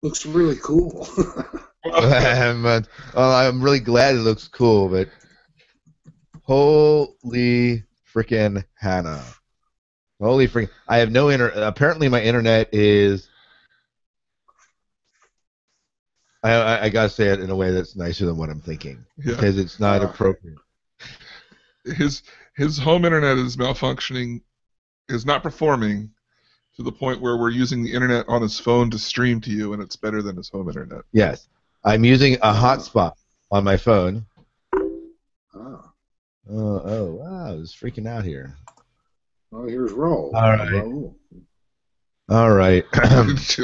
Looks really cool. I'm really glad it looks cool, but holy freaking Hannah. Holy freaking. I have no internet. Apparently, my internet is. I gotta say it in a way that's nicer than what I'm thinking. Yeah. Because it's not appropriate. His home internet is malfunctioning, is not performing to the point where we're using the internet on his phone to stream to you, and it's better than his home internet. Yes. I'm using a hotspot on my phone. Oh, wow. It's freaking out here. Oh, here's Roll. All right. Roll. All right.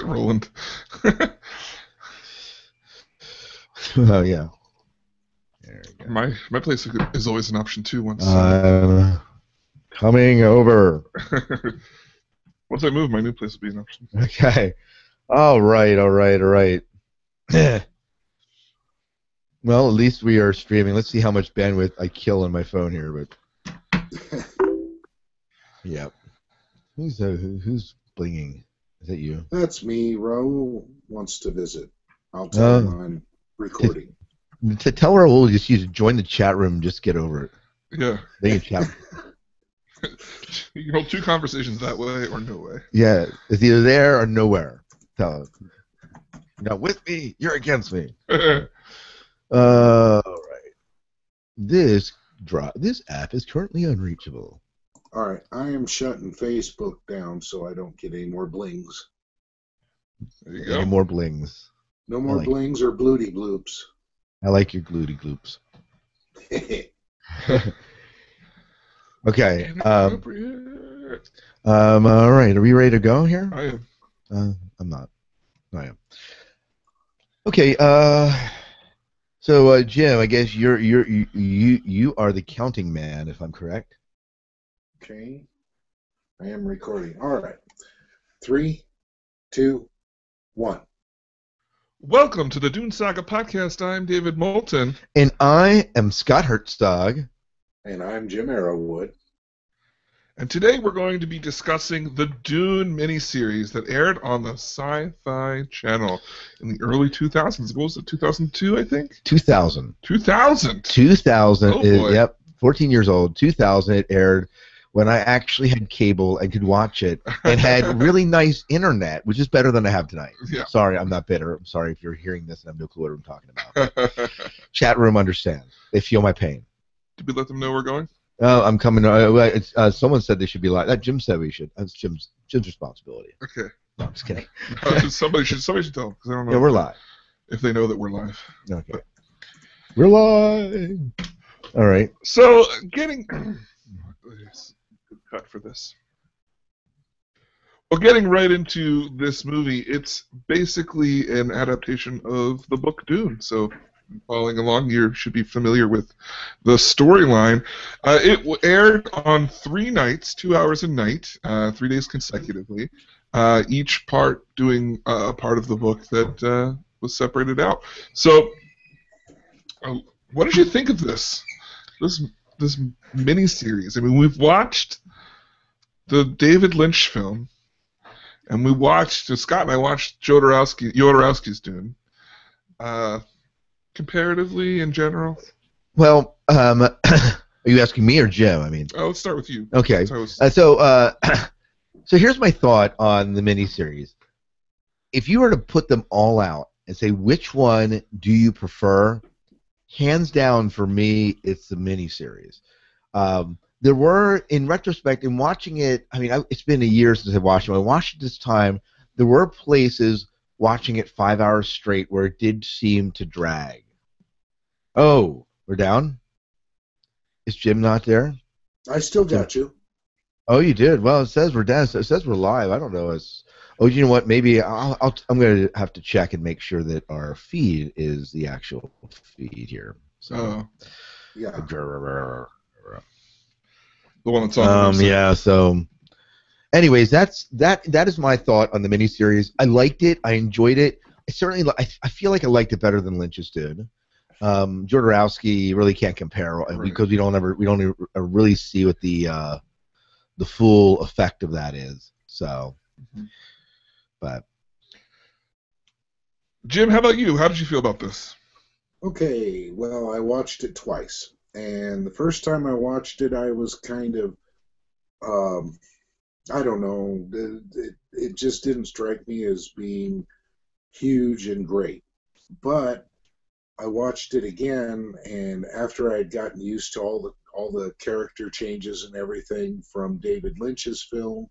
Roland. Oh, yeah. There we go. My place is always an option too. Once coming over. Once I move, my new place will be an option. Okay. All right. Well, at least we are streaming. Let's see how much bandwidth I kill on my phone here. But yeah, who's blinging? Is that you? That's me. Raul wants to visit. I'll tell him I'm recording. To tell Raul, we'll just join the chat room. Just get over it. Yeah. They can chat. You can hold two conversations that way or no way. Yeah, it's either there or nowhere. Tell him. You're not with me. You're against me. All right. This app is currently unreachable. All right, I am shutting Facebook down so I don't get any more blings. There you go. Any more blings. No more blings or blooty bloops. I like your glooty gloops. Okay. All right. Are we ready to go here? I am. I'm not. I am. Okay. So Jim, I guess you are the counting man, if I'm correct. Okay. I am recording. All right. 3, 2, 1. Welcome to the Dune Saga podcast. I'm David Moulton. And I am Scott Hertzog. And I'm Jim Arrowwood. And today we're going to be discussing the Dune miniseries that aired on the Sci-Fi Channel in the early 2000s. What was it, 2002, I think? 2000. 2000? 2000. Oh, boy. Yep, 14 years old. 2000, it aired when I actually had cable and could watch it and had really nice internet, which is better than I have tonight. Yeah. Sorry, I'm not bitter. I'm sorry if you're hearing this and I have no clue what I'm talking about. Chat room understands. They feel my pain. Did we let them know we're going? I'm coming. Someone said they should be live. Jim said we should. That's Jim's responsibility. Okay. No, I'm just kidding. Somebody should tell them, because I don't know. Yeah, we're live. If they know that we're live. Okay. But we're live. All right. So, getting... Good cut for this. Well, getting right into this movie, it's basically an adaptation of the book Dune. So, following along, you should be familiar with the storyline. It aired on 3 nights, 2 hours a night, 3 days consecutively, each part doing a part of the book that was separated out. So, what did you think of this miniseries? I mean, we've watched the David Lynch film, and we watched, Scott and I watched Jodorowsky's Dune. Comparatively, in general? Well, are you asking me or Jim? I mean, let's start with you. Okay. So here's my thought on the miniseries. If you were to put them all out and say which one do you prefer, hands down for me, it's the miniseries. There were, in retrospect, in watching it, I mean, it's been a year since I watched it. When I watched it this time, there were places watching it 5 hours straight where it did seem to drag. Oh, we're down? Is Jim not there? I still got you. Oh, you did? Well, it says we're down. It says we're live. I don't know. Oh, you know what? Maybe I'm going to have to check and make sure that our feed is the actual feed here. So, yeah. The one that's on. Yeah. So, anyways, that is my thought on the miniseries. I liked it. I enjoyed it. I feel like I liked it better than Lynch's did. Jodorowsky really can't compare because we don't really see what the full effect of that is. So, but Jim, how about you? How did you feel about this? Okay, well, I watched it twice. And the first time I watched it, I was kind of, um, I don't know, it just didn't strike me as being huge and great. But I watched it again, and after I had gotten used to all the character changes and everything from David Lynch's film,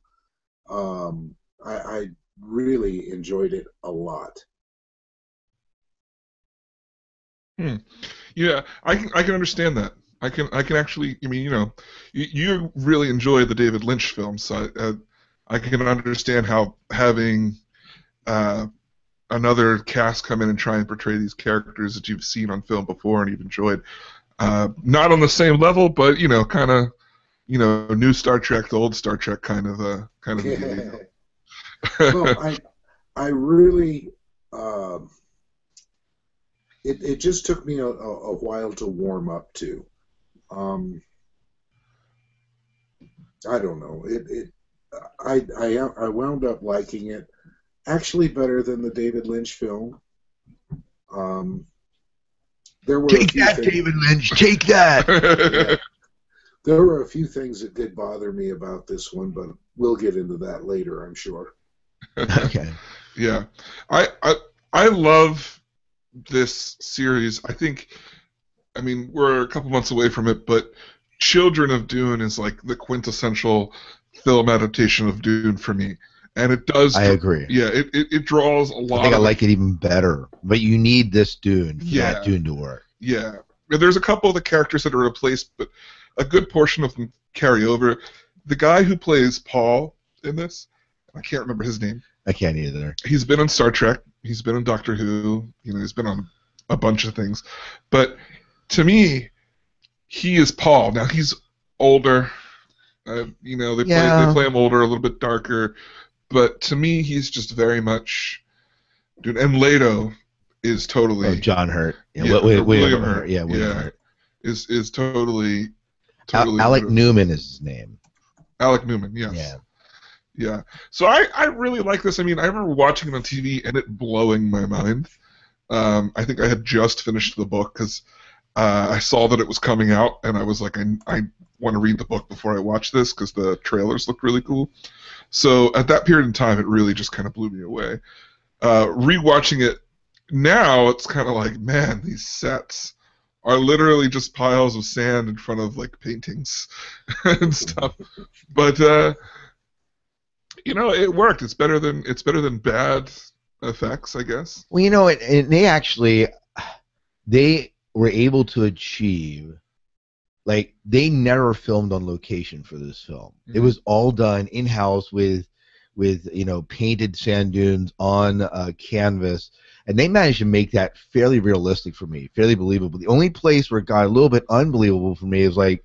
I really enjoyed it a lot. Hmm. Yeah, I can understand that. I can actually. I mean, you really enjoy the David Lynch films, so I can understand how having uh, another cast come in and try and portray these characters that you've seen on film before and you've enjoyed. Not on the same level, but kind of new Star Trek to old Star Trek kind of a deal. Well, I really um, it just took me a while to warm up to. Um, I don't know. I wound up liking it actually better than the David Lynch film. Um, there were a Take few that, things. David Lynch. Take that. Yeah, there were a few things that did bother me about this one, but we'll get into that later, I'm sure. Okay. Yeah, I love this series. I mean, we're a couple months away from it, but Children of Dune is like the quintessential film adaptation of Dune for me, and it does. I agree. Yeah, it draws a I lot think I of like it even better. But you need this Dune for Yeah, that Dune to work. yeah. There's a couple of the characters that are replaced, but a good portion of them carry over. The guy who plays Paul in this, I can't remember his name. I can't either. He's been on Star Trek. He's been on Doctor Who. He's been on a bunch of things. But to me, he is Paul. Now he's older. They Yeah. play him older, a little bit darker. But to me, he's just very much. Dude, and Leto is totally. Oh, John Hurt. Yeah, Yeah, William Hurt. Hurt. Yeah, William Hurt. Is totally Alec Newman is his name. Alec Newman. Yes. Yeah. Yeah. So I really like this. I mean, I remember watching it on TV and it blowing my mind. I think I had just finished the book because I saw that it was coming out, and I was like, I want to read the book before I watch this because the trailers looked really cool. So at that period in time, it really just kind of blew me away. Rewatching it now, it's kind of like, man, these sets are literally just piles of sand in front of like paintings and stuff. But it worked. It's better than bad effects, I guess. Well, and they were able to achieve, like, they never filmed on location for this film. Mm-hmm. It was all done in-house with painted sand dunes on canvas, and they managed to make that fairly realistic for me, fairly believable. The only place where it got a little bit unbelievable for me is like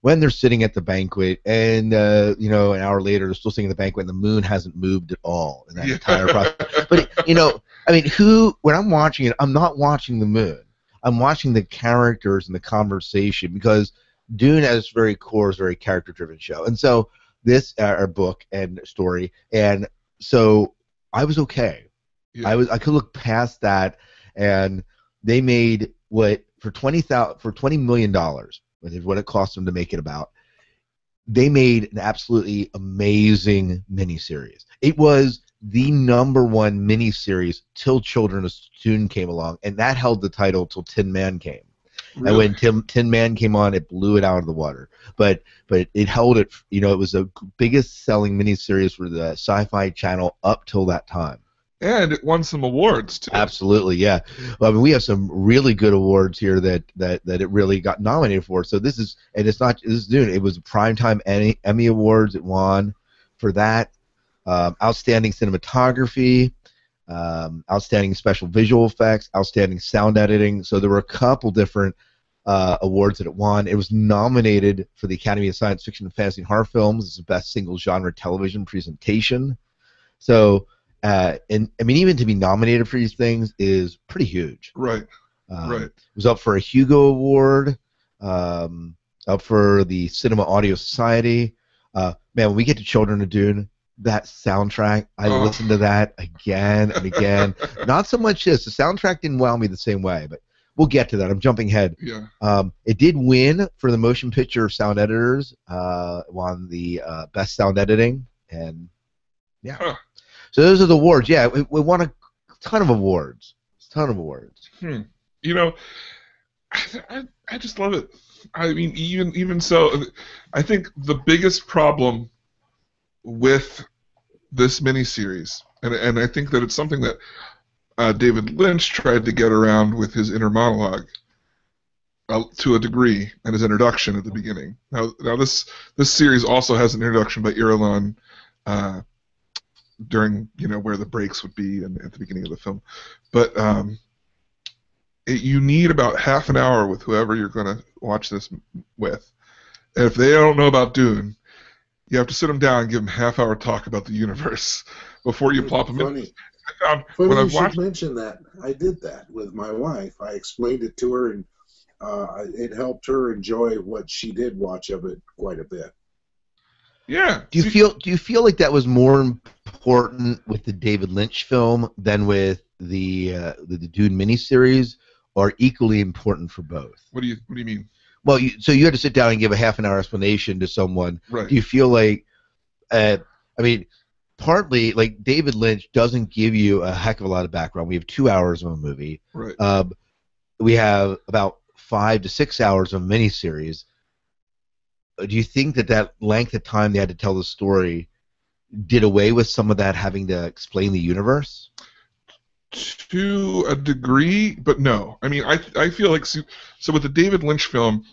when they're sitting at the banquet, and an hour later they're still sitting at the banquet, and the moon hasn't moved at all in that entire process. But I mean, when I'm watching it, I'm not watching the moon. I'm watching the characters and the conversation, because Dune at its very core is a very character-driven show, and so this our book and story, and so I was okay. Yeah. I could look past that, and they made what for $20 million, which is what it cost them to make it about. They made an absolutely amazing miniseries. It was the number one miniseries till Children of Dune came along, and that held the title till Tin Man came. Really? And when Tin Man came on, it blew it out of the water. But it held it. It was the biggest selling miniseries for the Sci-Fi Channel up till that time. And it won some awards too. Absolutely, yeah. Well, I mean, we have some really good awards here that it really got nominated for. So this is Dune. It was Primetime Emmy Awards. It won for that. Outstanding cinematography, outstanding special visual effects, outstanding sound editing. So there were a couple different awards that it won. It was nominated for the Academy of Science Fiction and Fantasy and Horror Films as the best single genre television presentation. So, and I mean, even to be nominated for these things is pretty huge. Right. Right. It was up for a Hugo Award, up for the Cinema Audio Society. Man, when we get to Children of Dune, that soundtrack. I Oh. listened to that again and again. Not so much this. The soundtrack didn't wow me the same way, but we'll get to that. I'm jumping ahead. Yeah. It did win for the motion picture sound editors. Won the best sound editing, and yeah. Huh. So those are the awards. Yeah, we won a ton of awards. You know, I just love it. I mean, even so, I think the biggest problem with this miniseries, and I think that it's something that David Lynch tried to get around with his inner monologue to a degree, and his introduction at the beginning. Now this series also has an introduction by Irulan during where the breaks would be and at the beginning of the film, but you need about half an hour with whoever you're going to watch this with. And if they don't know about Dune, you have to sit them down and give them half-hour talk about the universe before you plop them in. Funny you should mention that. I did that with my wife. I explained it to her, and it helped her enjoy what she did watch of it quite a bit. Yeah. Do you feel like that was more important with the David Lynch film than with the Dune miniseries, or equally important for both? What do you mean? Well, so you had to sit down and give a half-an-hour explanation to someone. Right. Do you feel like, I mean, partly, like, David Lynch doesn't give you a heck of a lot of background. We have 2 hours of a movie. Right. We have about 5 to 6 hours of a miniseries. Do you think that length of time they had to tell the story did away with some of that having to explain the universe? To a degree, but no. I mean, I feel like so with the David Lynch film,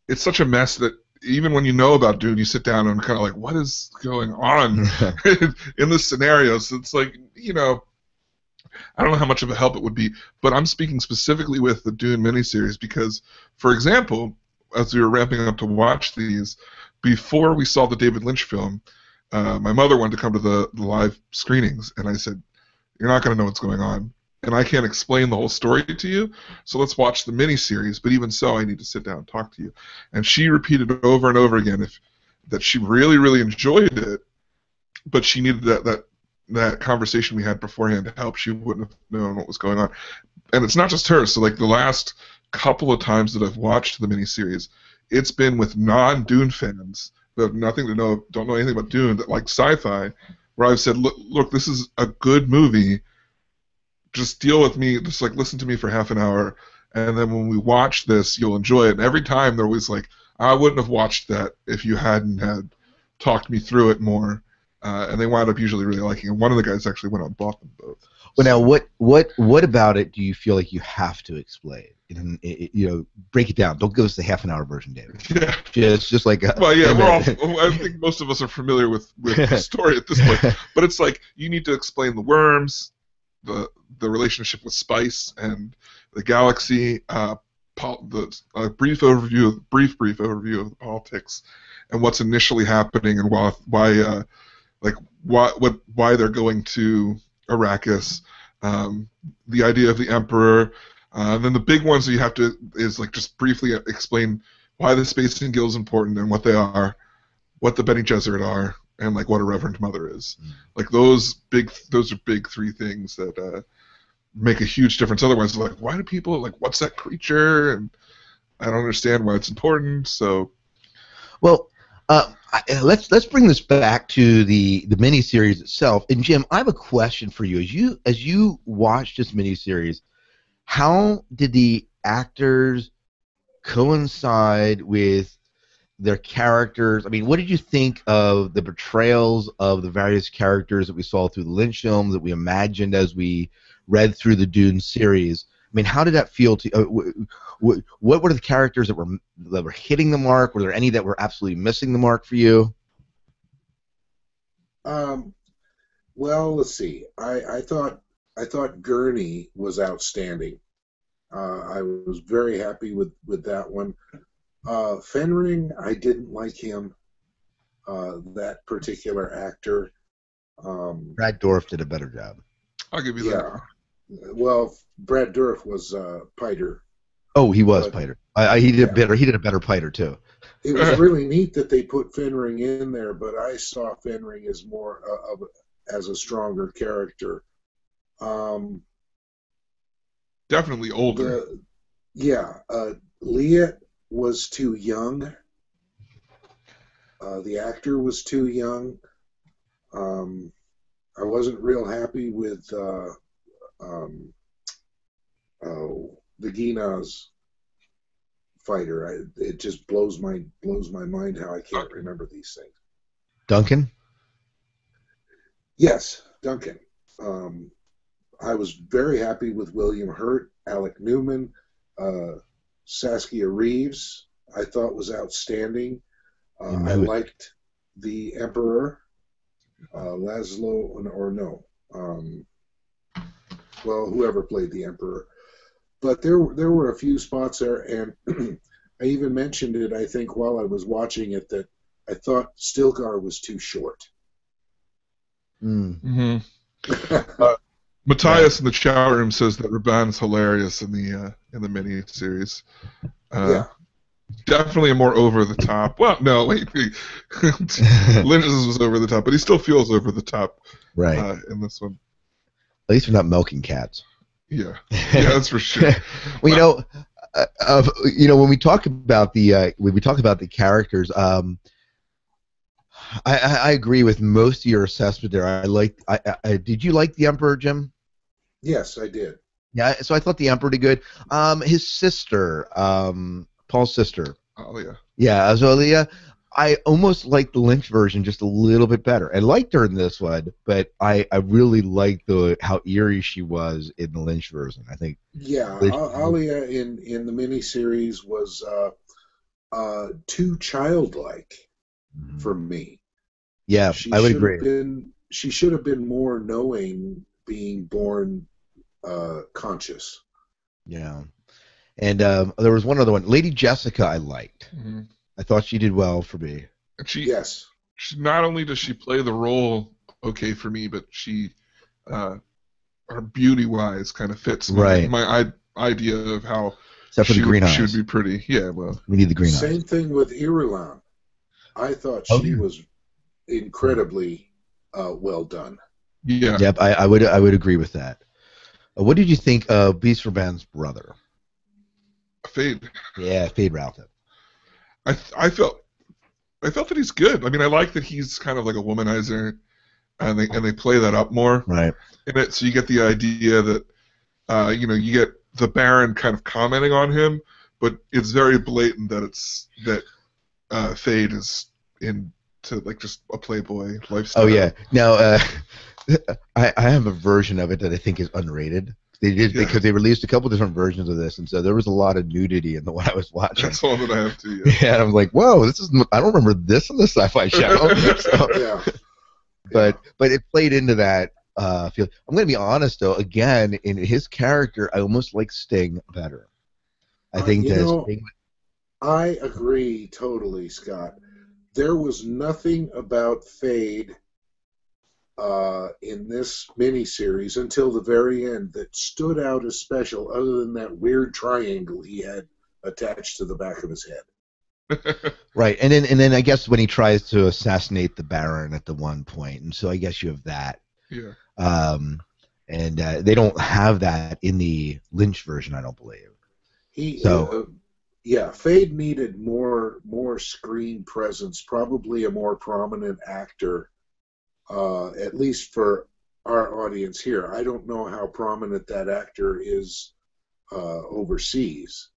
it's such a mess that even when you know about Dune, you sit down and kind of like, what is going on in this scenario? So it's like, I don't know how much of a help it would be, but I'm speaking specifically with the Dune miniseries because, for example, as we were ramping up to watch these, before we saw the David Lynch film, my mother wanted to come to the live screenings, and I said, you're not going to know what's going on, and I can't explain the whole story to you, so let's watch the miniseries, but even so, I need to sit down and talk to you. And she repeated over and over again that she really, really enjoyed it, but she needed that conversation we had beforehand to help. She wouldn't have known what was going on. And it's not just her, so like the last couple of times that I've watched the miniseries, it's been with non-Dune fans that have don't know anything about Dune, that like sci-fi, where I've said, look, this is a good movie. Just deal with me. Just like listen to me for half an hour, and then when we watch this, you'll enjoy it. And every time they're always like, I wouldn't have watched that if you hadn't had talked me through it more. And they wound up usually really liking it. One of the guys actually went out and bought them both. Well, now, what about it do you feel like you have to explain? Break it down. Don't give us the half-an-hour version, David. Yeah. Just like well, yeah, I think most of us are familiar with the story at this point. But it's like you need to explain the worms, the relationship with spice and the galaxy, the brief overview of the politics, and what's initially happening, and why they're going to Arrakis, the idea of the Emperor. Then the big ones that you have to is like just briefly explain why the Spacing Guild is important and what they are, what the Bene Gesserit are, and like what a Reverend Mother is. Like those are big three things that make a huge difference. Otherwise, like why do people like what's that creature? And I don't understand why it's important. So, well, let's bring this back to the miniseries itself. And Jim, I have a question for you. As you watched this miniseries, how did the actors coincide with their characters? I mean, what did you think of the portrayals of the various characters that we saw through the Lynch films, that we imagined as we read through the Dune series? I mean, how did that feel to you? What were the characters that were hitting the mark? Were there any that were absolutely missing the mark for you? Well, let's see. I thought Gurney was outstanding. I was very happy with that one. Fenring, I didn't like him. That particular actor. Brad Dourif did a better job. I'll give you that. Well, Brad Dourif was Piter. Oh, he was Piter. He did a better Piter too. it was really neat that they put Fenring in there, but I saw Fenring as more as a stronger character. Definitely older. Leah was too young. The actor was too young. I wasn't real happy with the Ginaz fighter. It just blows my mind how I can't remember these things. Duncan? Yes, Duncan. I was very happy with William Hurt, Alec Newman, Saskia Reeves. I thought was outstanding. I liked the Emperor, Laszlo, or no, well, whoever played the Emperor. But there were a few spots there, and I even mentioned it, I think, while I was watching it, that I thought Stilgar was too short. Mm-hmm. Matthias in the chat room says that Raban's hilarious in the mini series. Yeah. Definitely a more over the top. Well, no, wait. Lynch's was over the top, but he still feels over the top. Right. In this one. At least we're not milking cats. Yeah, that's for sure. Well, when we talk about the characters, I agree with most of your assessment there. I did you like the Emperor, Jim? Yes, I did. Yeah, so I thought the Emperor did good. His sister, Paul's sister. Alia. Yeah, Azalia. I almost liked the Lynch version just a little bit better. I liked her in this one, but I really liked how eerie she was in the Lynch version. I think. Yeah, Alia in the miniseries was too childlike for me. Yeah, I would agree. She should have been more knowing, being born conscious. Yeah. And there was one other one. Lady Jessica I liked. Mm-hmm. I thought she did well for me. She not only does she play the role okay for me, but she, her beauty-wise, kind of fits my idea of how she would be pretty. Yeah, well, we need the green eyes. Same thing with Irulan. I thought she was incredibly well done. Yeah. Yep, I would agree with that. What did you think of Beast Raban's brother? Fade. Yeah, Fade Ralph. I felt that he's good. I mean, I like that he's kind of like a womanizer, and they play that up more. Right. In it, so you get the idea that you get the Baron kind of commenting on him, but it's very blatant that Fade is into like just a playboy lifestyle. Oh yeah. Now I have a version of it that I think is underrated. They did because they released a couple different versions of this, and so there was a lot of nudity in the one I was watching. That's the one that I have too. Yeah, and I was like, "Whoa, I don't remember this on the Sci-Fi Channel." But it played into that feel. I'm going to be honest though. Again, in his character, I almost like Sting better. I think Sting. I agree totally, Scott. There was nothing about Fade in this miniseries until the very end that stood out as special, other than that weird triangle he had attached to the back of his head. Right, and then I guess when he tries to assassinate the Baron at the one point, and so I guess you have that. Yeah. And they don't have that in the Lynch version, I don't believe. Fade needed more screen presence, probably a more prominent actor. At least for our audience here. I don't know how prominent that actor is overseas.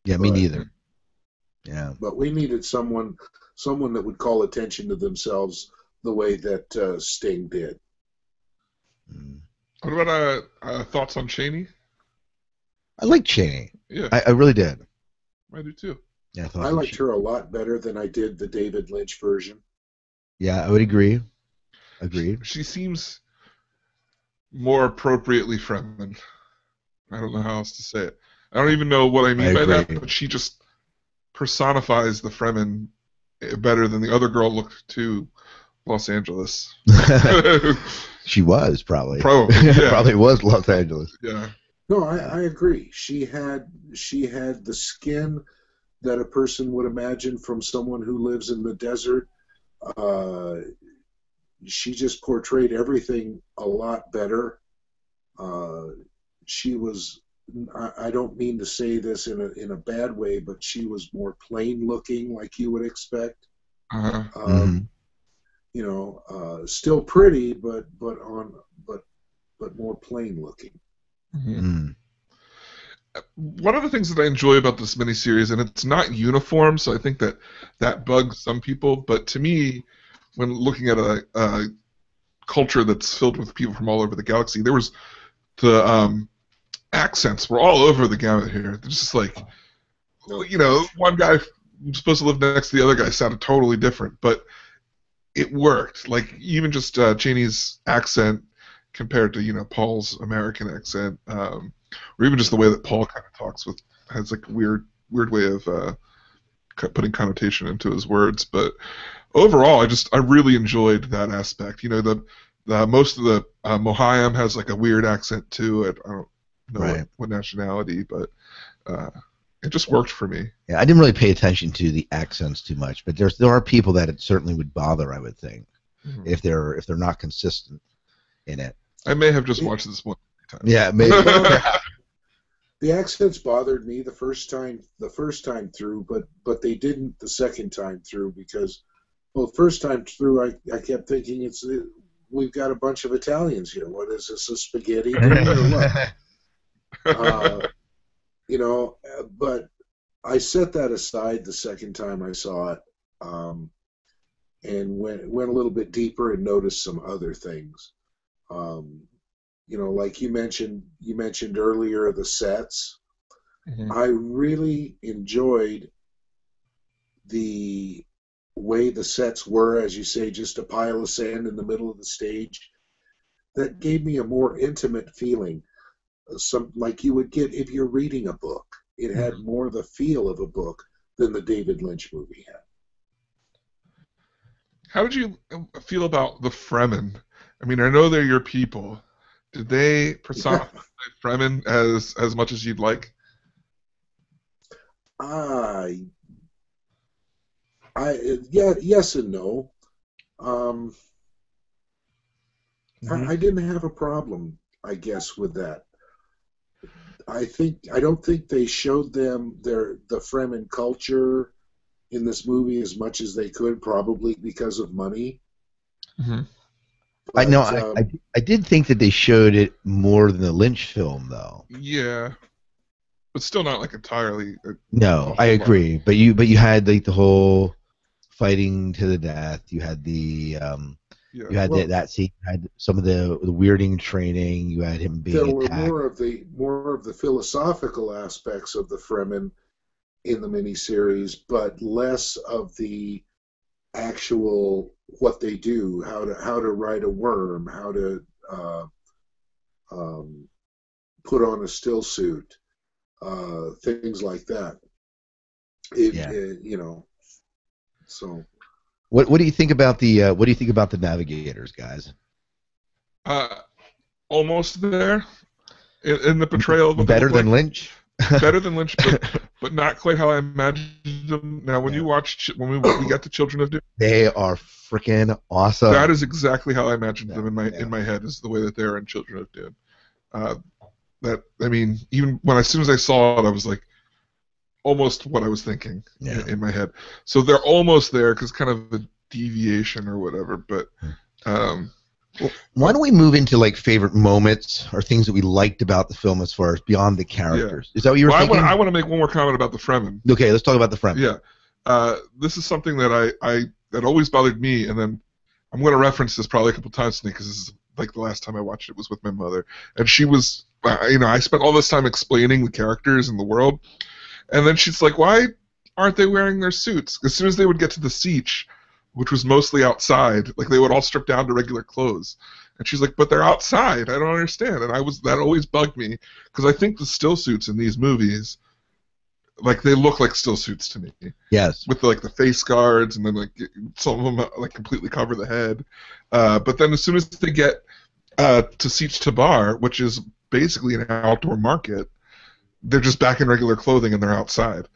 Yeah, me neither. Yeah. But we needed someone that would call attention to themselves the way that Sting did. What about thoughts on Chaney? I like Chaney. Yeah. I really did. I do too. Yeah, I liked her a lot better than I did the David Lynch version. Yeah, I would agree. Agreed. She seems more appropriately Fremen. I don't know how else to say it. I don't even know what I mean by that, but she just personifies the Fremen better than the other girl looked to Los Angeles. She was probably. Probably, yeah. Probably was Los Angeles. Yeah. No, I agree. She had the skin that a person would imagine from someone who lives in the desert. Uh, she just portrayed everything a lot better. Uh, she was, I don't mean to say this in a bad way, but she was more plain looking, like you would expect. Uh-huh. Um, still pretty, but more plain looking. Mm-hmm. One of the things that I enjoy about this miniseries, and it's not uniform, so I think that bugs some people, but to me, when looking at a culture that's filled with people from all over the galaxy, there was the accents were all over the gamut here. They're just like, one guy supposed to live next to the other guy sounded totally different, but it worked. Like even just Cheney's accent compared to Paul's American accent, or even just the way that Paul kind of talks has like a weird way of putting connotation into his words. But overall, I really enjoyed that aspect. The most of the Mohayam has like a weird accent to it. I don't know what nationality, but it just worked for me. Yeah, I didn't really pay attention to the accents too much, but there are people that it certainly would bother, I would think, if they're not consistent in it. I may have just watched this one time. Yeah, maybe. The accents bothered me the first time through, but they didn't the second time through because, well, the first time through I kept thinking we've got a bunch of Italians here. What is this, a spaghetti dinner or what? But I set that aside the second time I saw it, and went a little bit deeper and noticed some other things. Like you mentioned earlier, the sets. Mm-hmm. I really enjoyed the way the sets were, as you say, just a pile of sand in the middle of the stage. That gave me a more intimate feeling, like you would get if you're reading a book. It had more the feel of a book than the David Lynch movie had. How did you feel about the Fremen? I mean, I know they're your people. Did they personify Fremen as much as you'd like? Yes and no. I didn't have a problem, I guess, with that. I don't think they showed them the Fremen culture in this movie as much as they could, probably because of money. Mm-hmm. But, I did think that they showed it more than the Lynch film, though. Yeah, but still not like entirely. No, I agree. But you had like the whole fighting to the death. You had the you had that scene. You had some of the weirding training. You had him being attacked. There were more of the philosophical aspects of the Fremen in the miniseries, but less of the actual what they do, how to ride a worm, how to put on a still suit, things like that. So. What do you think about the navigators, guys? Almost there in the portrayal of better than Lynch. Better than Lynch, but not quite how I imagined them. Now, when we got to Children of Dune, they are freaking awesome. That is exactly how I imagined them in my head. Is the way that they are in Children of Dune. Even as soon as I saw it, I was like, almost what I was thinking in my head. So they're almost there because kind of a deviation or whatever. But why don't we move into like favorite moments or things that we liked about the film as far as beyond the characters? Is that what you were thinking? I want to make one more comment about the Fremen. Okay, let's talk about the Fremen. Yeah, this is something that that always bothered me, and then I'm going to reference this probably a couple times today because this is like the last time I watched it was with my mother, and she was, I spent all this time explaining the characters in the world, and then she's like, "Why aren't they wearing their suits?" As soon as they would get to the siege, which was mostly outside, like they would all strip down to regular clothes. And she's like, "But they're outside. I don't understand." And that always bugged me because I think the still suits in these movies, like they look like still suits to me. Yes. With the face guards and then like some of them like completely cover the head. But then as soon as they get to Siege Tabar, which is basically an outdoor market, they're just back in regular clothing and they're outside.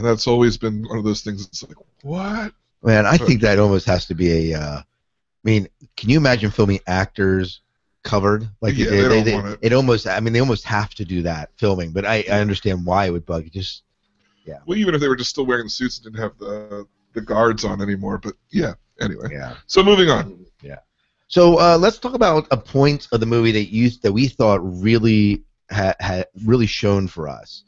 And that's always been one of those things that's like, what? Man, I think that almost has to be a. I mean, can you imagine filming actors covered like Yeah, they did? they don't want it. It almost. I mean, they almost have to do that filming. But I understand why it would bug. It just. Yeah. Well, even if they were just still wearing the suits and didn't have the guards on anymore. But yeah, anyway. Yeah. So moving on. Yeah. So let's talk about a point of the movie that we thought really had really shown for us.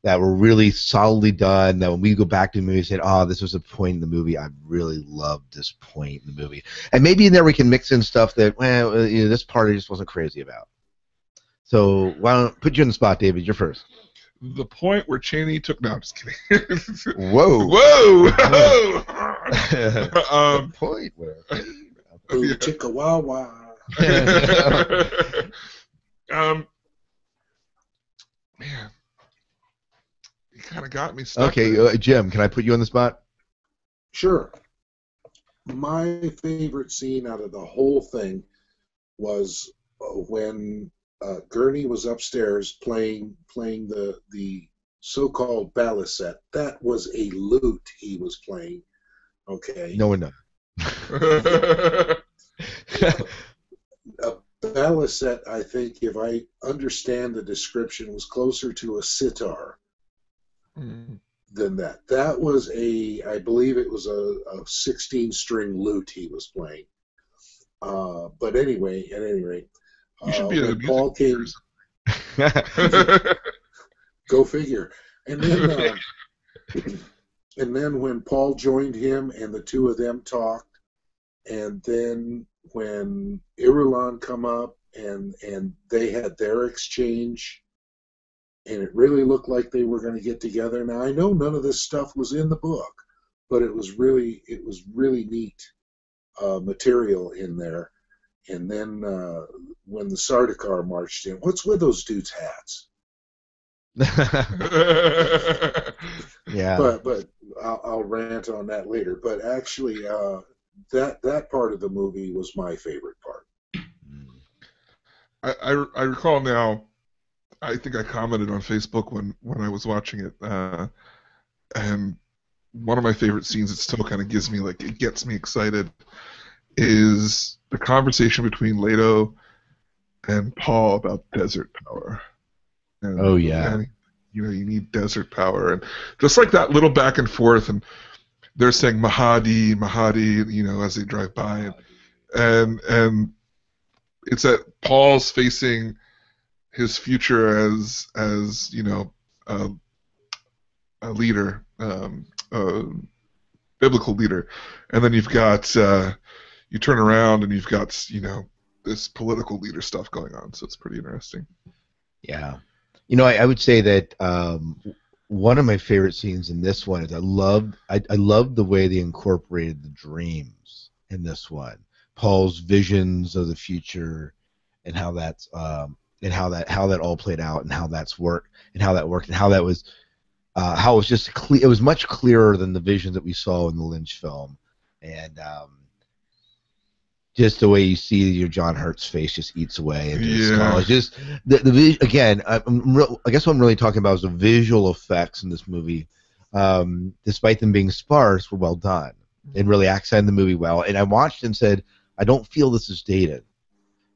That were really solidly done. That when we go back to the movie, we said, "Oh, this was a point in the movie. I really loved this point in the movie." And maybe in there we can mix in stuff that, well, this part I just wasn't crazy about. So why don't put you on the spot, David? You're first. The point where Chaney took. No, I'm just kidding. Whoa! Whoa! The point where. Ooh, chicka wah wah. Man, you kind of got me stuck. Okay, Jim, can I put you on the spot? Sure. My favorite scene out of the whole thing was when Gurney was upstairs playing the so-called balisette. That was a lute he was playing. Okay. No one knows. A balisette, I think, if I understand the description, was closer to a sitar than that. That was I believe it was a 16-string lute he was playing. But anyway, at any rate, you should be when Paul came, go figure. And then when Paul joined him and the two of them talked, and then when Irulan come up and they had their exchange, and it really looked like they were going to get together. Now I know none of this stuff was in the book, but it was really neat material in there. And then when the Sardaukar marched in, what's with those dudes' hats? Yeah. But I'll rant on that later. But actually, that part of the movie was my favorite part. I recall now. I think I commented on Facebook when I was watching it, and one of my favorite scenes that still kind of gives me it gets me excited is the conversation between Leto and Paul about desert power. And, oh yeah. And, you need desert power, and just like that little back and forth, and they're saying Mahadi, Mahadi, as they drive by, and it's that Paul's facing his future as a leader, a biblical leader, and then you've got you turn around and you've got this political leader stuff going on, so it's pretty interesting. Yeah, I would say that one of my favorite scenes in this one is I loved the way they incorporated the dreams in this one, Paul's visions of the future, and how that's and how that all played out, and how that worked, and how that was how it was just it was much clearer than the vision that we saw in the Lynch film, and just the way you see John Hurt's face just eats away into his skull. It's just the again. I guess what I'm really talking about is the visual effects in this movie. Despite them being sparse, were well done and really accented the movie well. And I watched and said, I don't feel this is dated.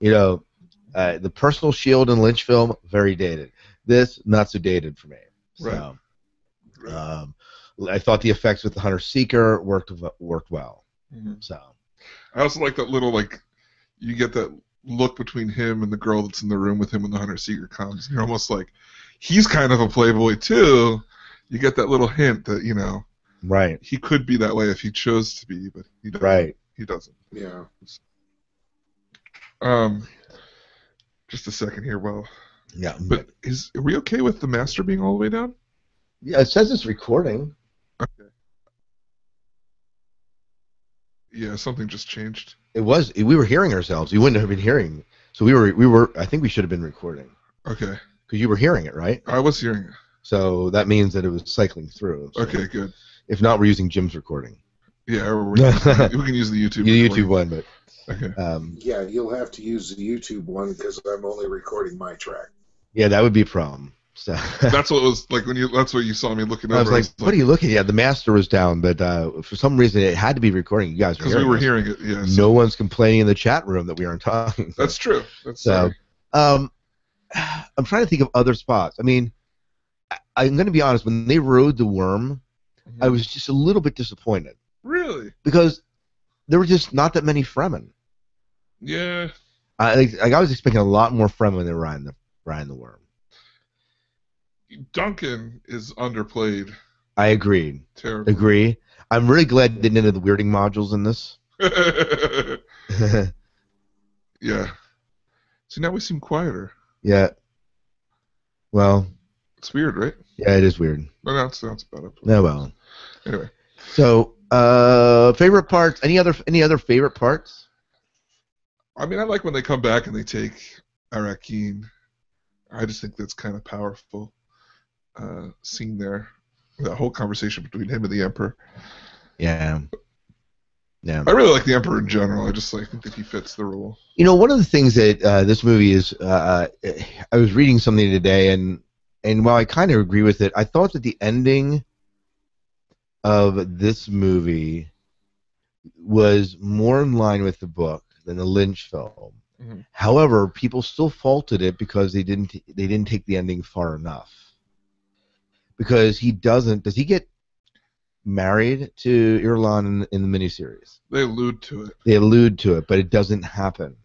The personal shield in Lynch film, very dated. This, not so dated for me. So, right. I thought the effects with the Hunter Seeker worked well. Mm-hmm. So, I also like that little you get that look between him and the girl that's in the room with him when the Hunter Seeker comes. You're almost like he's kind of a playboy too. You get that little hint that right, he could be that way if he chose to be, but he doesn't. Right. He doesn't. Yeah. Just a second here. Well, yeah. But are we okay with the master being all the way down? Yeah, it says it's recording. Okay. Yeah, something just changed. It was. We were hearing ourselves. You wouldn't have been hearing. So we were. I think we should have been recording. Okay. Because you were hearing it, right? I was hearing it. So that means that it was cycling through. So okay, good. If not, we're using Jim's recording. Yeah, or we can use the YouTube. The YouTube one, but. Okay. Yeah, you'll have to use the YouTube one because I'm only recording my track. Yeah, that would be a problem. So That's what it was like when you. That's what you saw me looking over. I was like, "What are you looking at?" The master was down, but for some reason it had to be recording. You guys are because we hearing were this. hearing it. Yeah. No one's complaining in the chat room that we aren't talking. That's true. That's so. I'm trying to think of other spots. I mean, I'm going to be honest. When they rode the worm, Mm-hmm. I was just a little bit disappointed. Really? Because there were just not that many Fremen. Yeah. I was expecting a lot more Fremen when they were riding the worm. Duncan is underplayed. I agreed. Terribly. Agree. I'm really glad they didn't have the weirding modules in this. Yeah. So now we seem quieter. Yeah. Well. It's weird, right? Yeah, it is weird. No, that's about it. No, well. Anyway. So, favorite parts? Any other favorite parts? I mean, I like when they come back and they take Arakeen. I just think that's kind of powerful scene there. That whole conversation between him and the Emperor. Yeah. Yeah. I really like the Emperor in general. I just think that he fits the role. You know, one of the things that this movie is, I was reading something today, and while I kind of agree with it, I thought that the ending of this movie was more in line with the book than the Lynch film. Mm-hmm. However, people still faulted it because they didn't take the ending far enough. Because does he get married to Irulan in the miniseries? They allude to it. They allude to it, but it doesn't happen.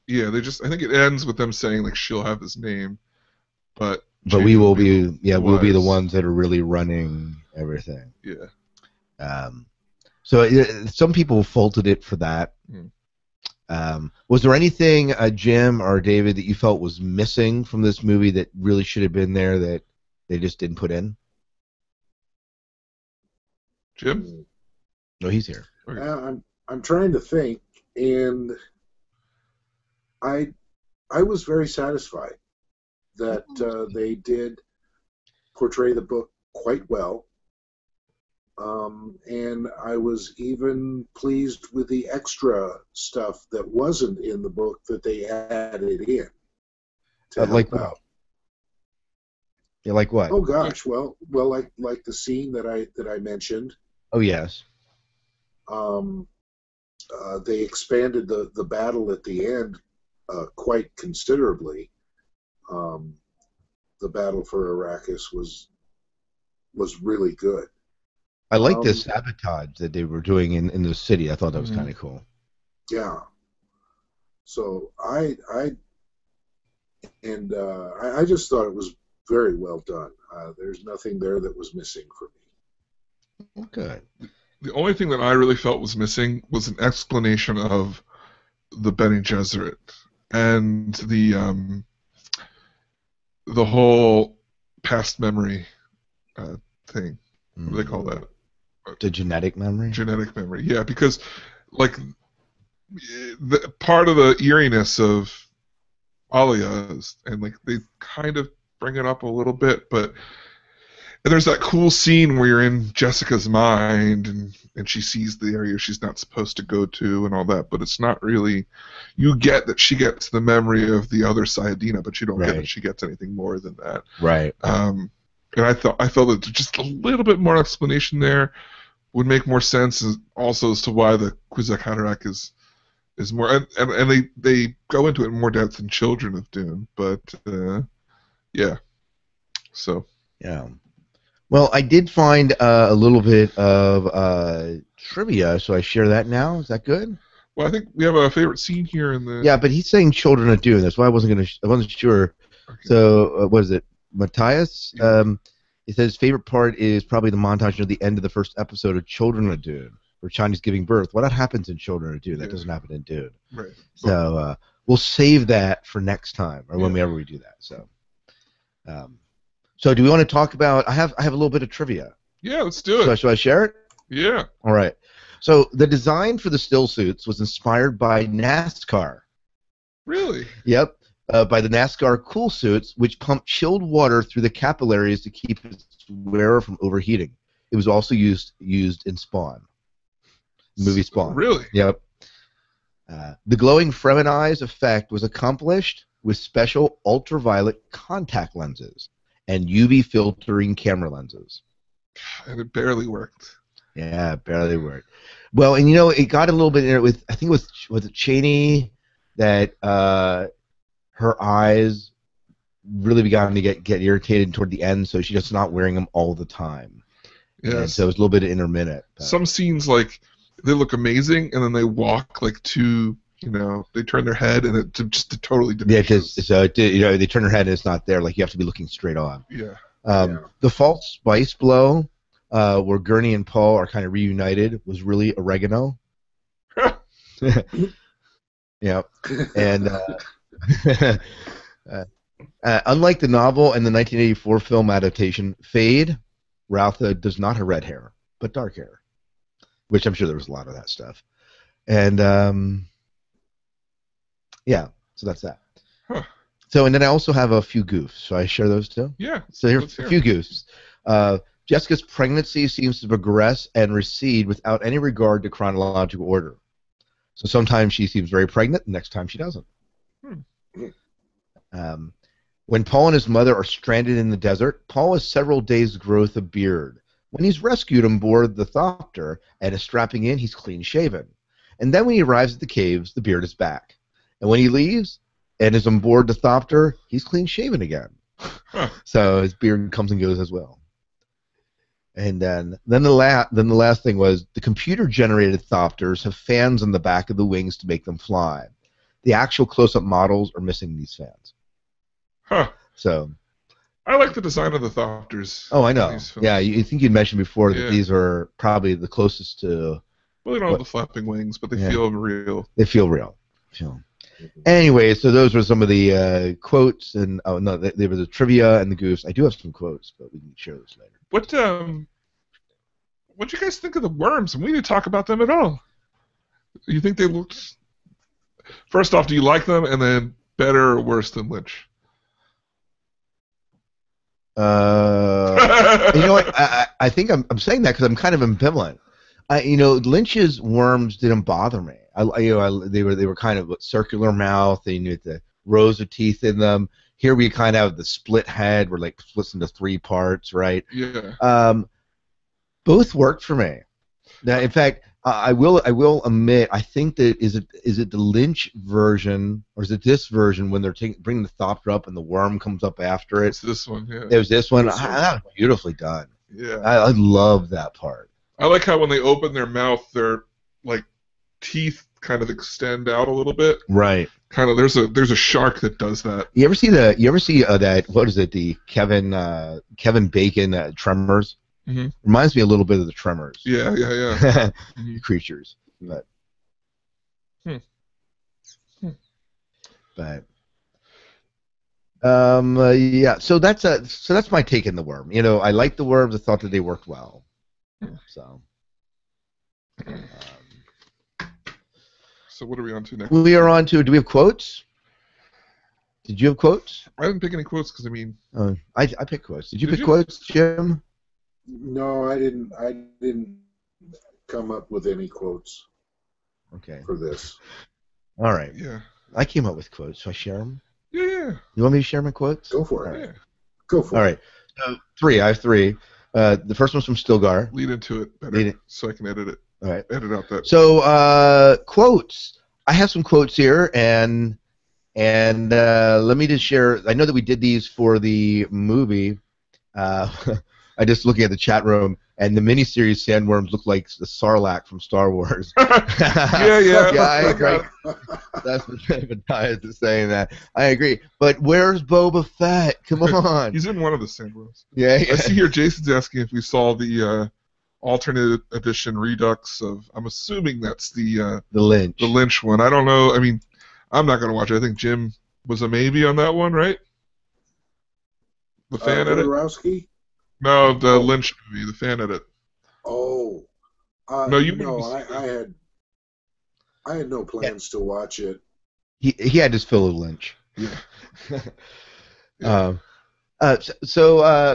Yeah, I think it ends with them saying like she'll have his name, but we will be we'll be the ones that are really running everything. Yeah. So some people faulted it for that. Was there anything, Jim or David, that you felt was missing from this movie that really should have been there that they just didn't put in? Jim? No, he's here. Okay. I'm trying to think, and I was very satisfied that they did portray the book quite well. And I was even pleased with the extra stuff that wasn't in the book that they added in to like help out. Yeah, like what? Oh gosh, well, like the scene that I mentioned. Oh yes. They expanded the battle at the end quite considerably. The battle for Arrakis was really good. I like this sabotage that they were doing in the city. I thought that was kind of cool. Yeah. So I just thought it was very well done. There's nothing there that was missing for me. Good. The only thing that I really felt was missing was an explanation of the Bene Gesserit and the whole past memory thing. What do they call that? The genetic memory? Genetic memory, yeah, because like the part of the eeriness of Alia is, and like they kind of bring it up a little bit, but and there's that cool scene where you're in Jessica's mind and she sees the area she's not supposed to go to and all that, but it's not really. You get that she gets the memory of the other Sayadina, but you don't get that she gets anything more than that. Right. And I felt that just a little bit more explanation there would make more sense, also as to why the Kwisatz Haderach is more, and they go into it in more depth in Children of Dune, but yeah, so yeah. Well, I did find a little bit of trivia, so I share that now. Is that good? Well, I think we have a favorite scene here in the. Yeah, but he's saying Children of Dune. That's why I wasn't sure. Okay. So what is it, Matthias? Yeah. He says his favorite part is probably the montage near the end of the first episode of Children of Dune, where Chani's giving birth. Well, that happens in Children of Dune. That doesn't happen in Dune. Right. So we'll save that for next time, or whenever we do that. So, so do we want to talk about? I have a little bit of trivia. Yeah, let's do it. Should I share it? Yeah. All right. So the design for the still suits was inspired by NASCAR. Really? Yep. By the NASCAR cool suits, which pump chilled water through the capillaries to keep its wearer from overheating. It was also used in Spawn. Movie Spawn. Really? Yep. The glowing Fremen eyes effect was accomplished with special ultraviolet contact lenses and UV filtering camera lenses. And it barely worked. Yeah, it barely worked. Well, and you know, it got a little bit in it with, I think it was it Cheney that her eyes really began to get irritated toward the end, so she's just not wearing them all the time. Yes. And so it was a little bit intermittent. Some scenes, like, they look amazing, and then they walk like too, they turn their head, and it just totally diminishes. Yeah, because they turn their head and it's not there. Like, you have to be looking straight on. Yeah. The false spice blow, where Gurney and Paul are kind of reunited, was really oregano. Yeah, and unlike the novel and the 1984 film adaptation, Fade, Ralph does not have red hair, but dark hair, which I'm sure there was a lot of that stuff. And yeah, so that's that. Huh. So, and then I also have a few goofs. So I share those too? Yeah. So here's a few goofs. Jessica's pregnancy seems to progress and recede without any regard to chronological order. So sometimes she seems very pregnant, the next time she doesn't. When Paul and his mother are stranded in the desert, Paul has several days' growth of beard. When he's rescued on board the Thopter and is strapping in, he's clean-shaven. And then when he arrives at the caves, the beard is back. And when he leaves and is on board the Thopter, he's clean-shaven again. So his beard comes and goes as well. And then the last thing was the computer-generated Thopters have fans on the back of the wings to make them fly. The actual close-up models are missing these fans. Huh. So I like the design of the Thopters. Oh, I know. Yeah, you think you'd mentioned before that these are probably the closest to... Well, they don't have the flapping wings, but they feel real. They feel real. Anyway, so those were some of the quotes, and they were the trivia and the goofs. I do have some quotes, but we can share those later. What'd you guys think of the worms? We didn't talk about them at all. You think they looked... First off, do you like them? And then, better or worse than Lynch? You know what? I think I'm saying that because I'm kind of ambivalent. Lynch's worms didn't bother me. They were kind of circular mouth. They knew the rows of teeth in them. Here we kind of have the split head. We're like splits into three parts, right? Yeah. Both worked for me. Now, in fact, I will admit, I think that is it the Lynch version or is it this version when they're bringing the Thopter up and the worm comes up after it? It's this one, yeah. It was this one. That was beautifully done. Yeah. I love that part. I like how when they open their mouth, their like teeth kind of extend out a little bit. Right. Kind of. There's a shark that does that. You ever see that? What is it? The Kevin Bacon Tremors. Mm-hmm. Reminds me a little bit of the Tremors. Yeah. Creatures, but. But. Yeah. So that's my take in the worm. I like the worms. I thought that they worked well. So. So what are we on to next? We are on to. Do we have quotes? Did you have quotes? I didn't pick any quotes because I picked quotes. Did you pick quotes, Jim? No, I didn't. I didn't come up with any quotes. Okay. For this. All right. Yeah. I came up with quotes. So I share them. Yeah. You want me to share my quotes? Go for it. Yeah. Go for it. All right. So three. I have three. The first one's from Stilgar. Lead into it better so I can edit it. All right. Edit out that. So quotes. I have some quotes here, and let me just share. I know that we did these for the movie. I just looking at the chat room, and the miniseries Sandworms look like the Sarlacc from Star Wars. yeah, I agree. That's what Matthias is saying that. I agree. But where's Boba Fett? Come on. He's in one of the Sandworms. Yeah. I see here Jason's asking if we saw the alternate edition redux of. I'm assuming that's the Lynch. The Lynch one. I don't know. I mean, I'm not going to watch it. I think Jim was a maybe on that one, right? The fan edit. Borowski? No, the Lynch movie, the fan edit. Oh. No, you. No, I had no plans to watch it. He had his fill of Lynch. Yeah.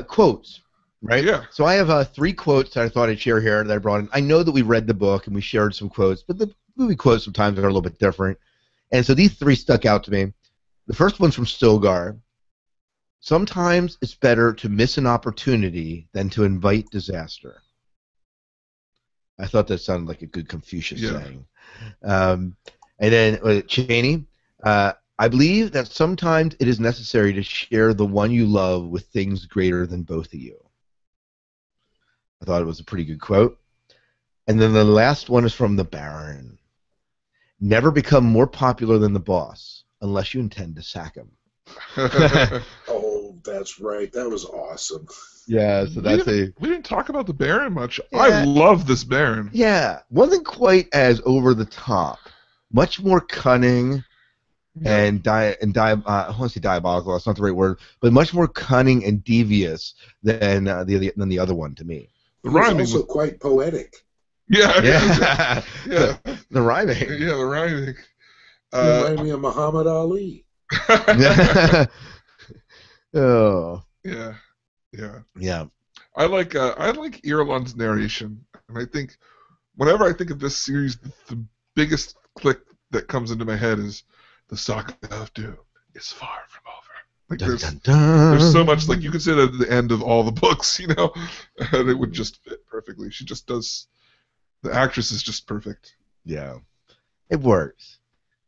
Quotes, right? Yeah. So I have three quotes that I thought I'd share here that I brought in. I know that we read the book and we shared some quotes, but the movie quotes sometimes are a little bit different. And so these three stuck out to me. The first one's from Stilgar. sometimes it's better to miss an opportunity than to invite disaster. I thought that sounded like a good Confucius saying. And then Cheney, I believe that sometimes it is necessary to share the one you love with things greater than both of you. I thought it was a pretty good quote. And then the last one is from the Baron. Never become more popular than the boss unless you intend to sack him. Oh, that's right. That was awesome. Yeah, so that's we didn't talk about the Baron much. Yeah. I love this Baron. Yeah, wasn't quite as over the top. Much more cunning and I want to say diabolical. That's not the right word, but much more cunning and devious than the other one to me. He was also quite poetic. Yeah. The rhyming. Yeah, the rhyming. Remind me of Muhammad Ali. Oh. Yeah. I like Irulan's narration, and I think whenever I think of this series, the biggest click that comes into my head is the saga of Dune is far from over. Like there's so much, like you could say that at the end of all the books, and it would just fit perfectly. She just does. The actress is just perfect. Yeah, it works.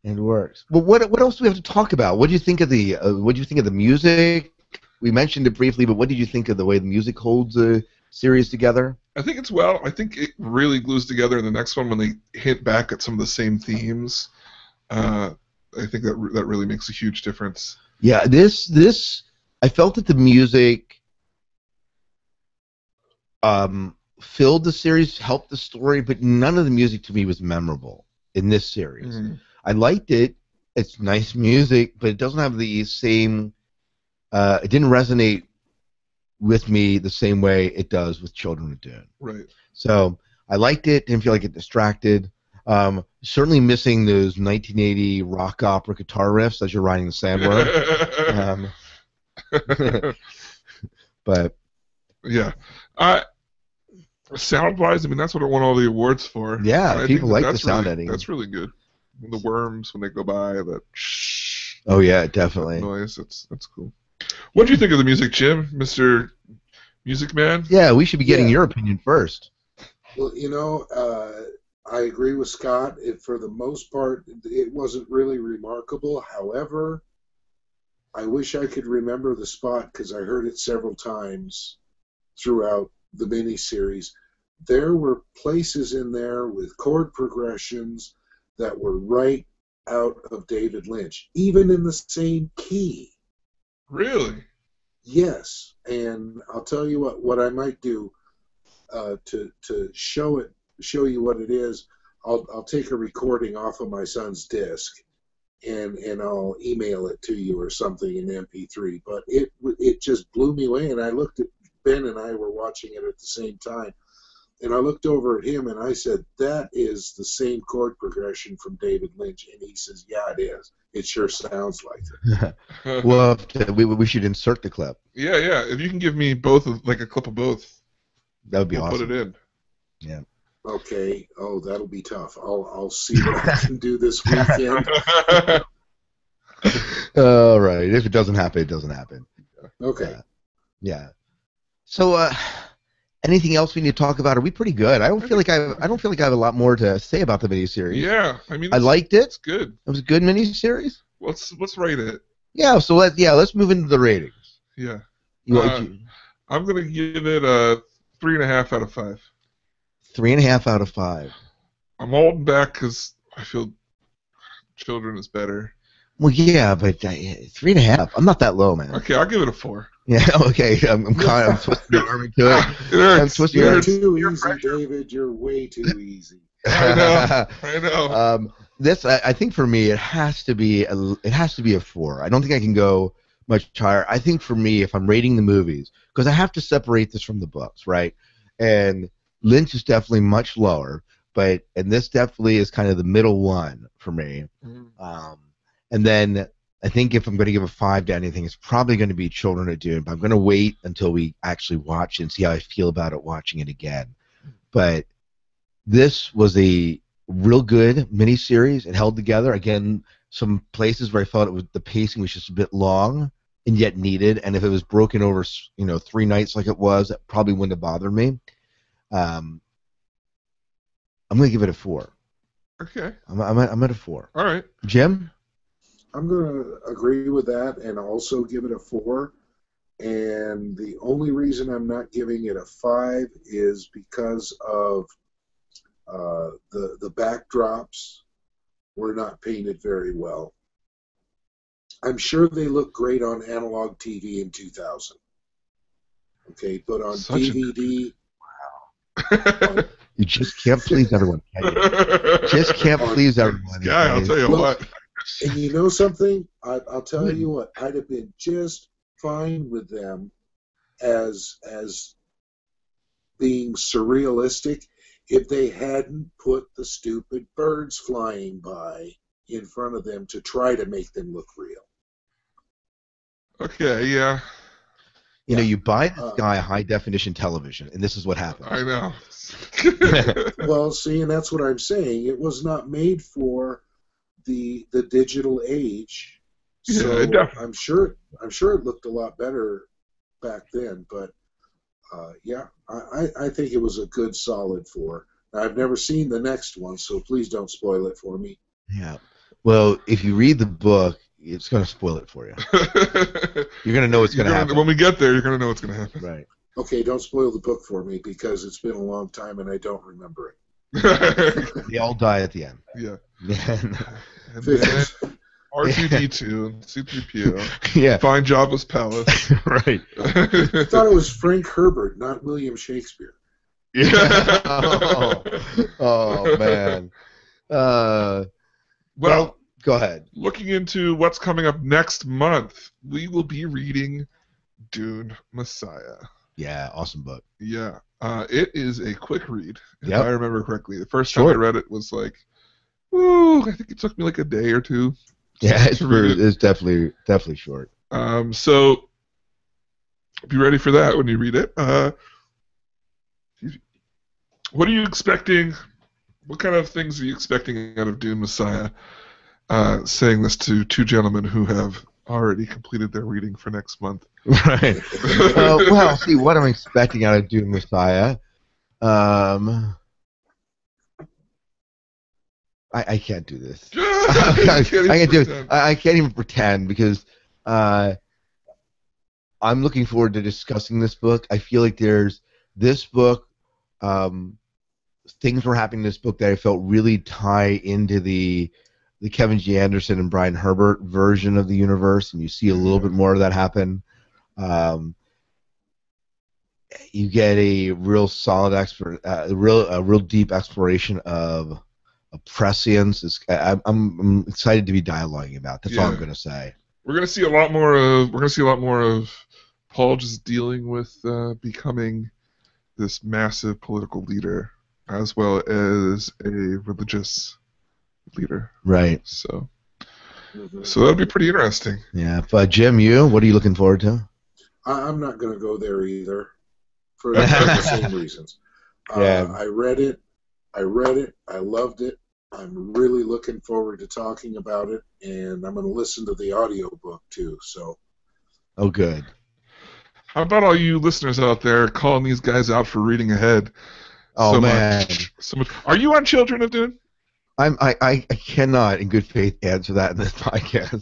It works. Well, what else do we have to talk about? What do you think of the music? We mentioned it briefly, but what did you think of the way the music holds the series together? I think I think it really glues together in the next one when they hint back at some of the same themes. I think that really makes a huge difference. Yeah, this I felt that the music filled the series, helped the story, but none of the music to me was memorable in this series. Mm-hmm. I liked it. It's nice music, but it doesn't have the same. It didn't resonate with me the same way it does with Children of Dune. Right. So I liked it. Didn't feel like it distracted. Certainly missing those 1980 rock opera guitar riffs as you're riding the Sandworm. But yeah, sound-wise, I mean that's what it won all the awards for. Yeah, people like the sound editing. That's really good. The worms when they go by, that oh yeah, definitely noise. That's cool. What do you think of the music, Jim, Mr. Music Man? Yeah, we should be getting your opinion first. Well, I agree with Scott. For the most part, it wasn't really remarkable. However, I wish I could remember the spot because I heard it several times throughout the miniseries. There were places in there with chord progressions that were right out of David Lynch, even in the same key. Really? Yes, and I'll tell you what I might do to show you what it is. I'll take a recording off of my son's disc, and I'll email it to you or something in MP3. But it just blew me away, and I looked at Ben and I were watching it at the same time, and I looked over at him and I said, "That is the same chord progression from David Lynch," and he says, "Yeah, it is. It sure sounds like it." Well, we should insert the clip. Yeah. If you can give me both, like a clip of both, that would be awesome. Put it in. Yeah. Okay. Oh, that'll be tough. I'll see what I can do this weekend. All right. If it doesn't happen, it doesn't happen. Okay. Yeah. So, anything else we need to talk about? Are we pretty good? I don't feel like I have a lot more to say about the miniseries. Yeah, I mean, I liked it. It's good. It was a good miniseries. Let's rate it. Yeah. So let's move into the ratings. Yeah. I'm gonna give it a 3.5 out of 5. 3.5 out of 5. I'm holding back because I feel Children is better. Well, yeah, but 3.5. I'm not that low, man. Okay, I'll give it a 4. Yeah. Okay. I'm twisting your arm into it. I'm twisting You're too easy, David. You're way too easy. I know. This, I think, for me, it has to be a 4. I don't think I can go much higher. I think for me, if I'm rating the movies, because I have to separate this from the books, right? And Lynch is definitely much lower, and this definitely is kind of the middle one for me. Mm-hmm. And then I think if I'm going to give a 5 to anything, it's probably going to be Children of Dune. But I'm going to wait until we actually watch it and see how I feel about it watching it again. But this was a real good miniseries. It held together. Again, some places where I felt the pacing was just a bit long, and yet needed. And if it was broken over, 3 nights like it was, it probably wouldn't have bothered me. I'm going to give it a 4. Okay. I'm at a 4. All right. Jim? I'm going to agree with that and also give it a 4. And the only reason I'm not giving it a 5 is because of the backdrops were not painted very well. I'm sure they look great on analog TV in 2000. Okay, but on DVD... Wow. You just can't please everyone, can you? Just can't please everyone. Guy, I'll tell you what. And you know something? I'll tell you what. I'd have been just fine with them as being surrealistic if they hadn't put the stupid birds flying by in front of them to try to make them look real. Okay, yeah. You buy this guy a high-definition television, and this is what happens. I know. Well, see, and that's what I'm saying. It was not made for the digital age. So yeah, I'm sure it looked a lot better back then. But yeah, I think it was a good solid 4. Now, I've never seen the next one, so please don't spoil it for me. Yeah. Well, if you read the book, it's going to spoil it for you. You're going to know what's going to happen. When we get there, you're going to know what's going to happen. Right. Okay, don't spoil the book for me because it's been a long time and I don't remember it. They all die at the end. Yeah. And Figures. then R2-D2 and C-3PO. Yeah. Find Jabba's palace. Right. I thought it was Frank Herbert, not William Shakespeare. Yeah. Oh man. Well, go ahead. Looking into what's coming up next month, we will be reading Dune Messiah. Yeah, awesome book. Yeah. It is a quick read, if Yep. I remember correctly. The first time I read it was like, I think it took me like a day or two. Yeah, it's definitely short. So be ready for that when you read it. What are you expecting? What kind of things are you expecting out of Dune Messiah? Saying this to 2 gentlemen who have already completed their reading for next month. Right. Well, see, what I'm expecting out of Dune Messiah. I can't do this. I can't even pretend because I'm looking forward to discussing this book. I feel like there's this book, things were happening in this book that I felt really tie into the Kevin G. Anderson and Brian Herbert version of the universe, and you see a little bit more of that happen. You get a real solid a real deep exploration of prescience. I'm excited to be dialoguing about. That's all I'm going to say. We're going to see a lot more of Paul just dealing with becoming this massive political leader as well as a religious leader. Right. So that'll be pretty interesting. Yeah. But Jim, what are you looking forward to? I'm not going to go there either for the same reasons. Yeah. I read it. I loved it. I'm really looking forward to talking about it, and I'm going to listen to the audiobook too. So. Oh, good. How about all you listeners out there calling these guys out for reading ahead? Oh, man. So much. Are you on Children of Dune? I cannot, in good faith, answer that in this podcast.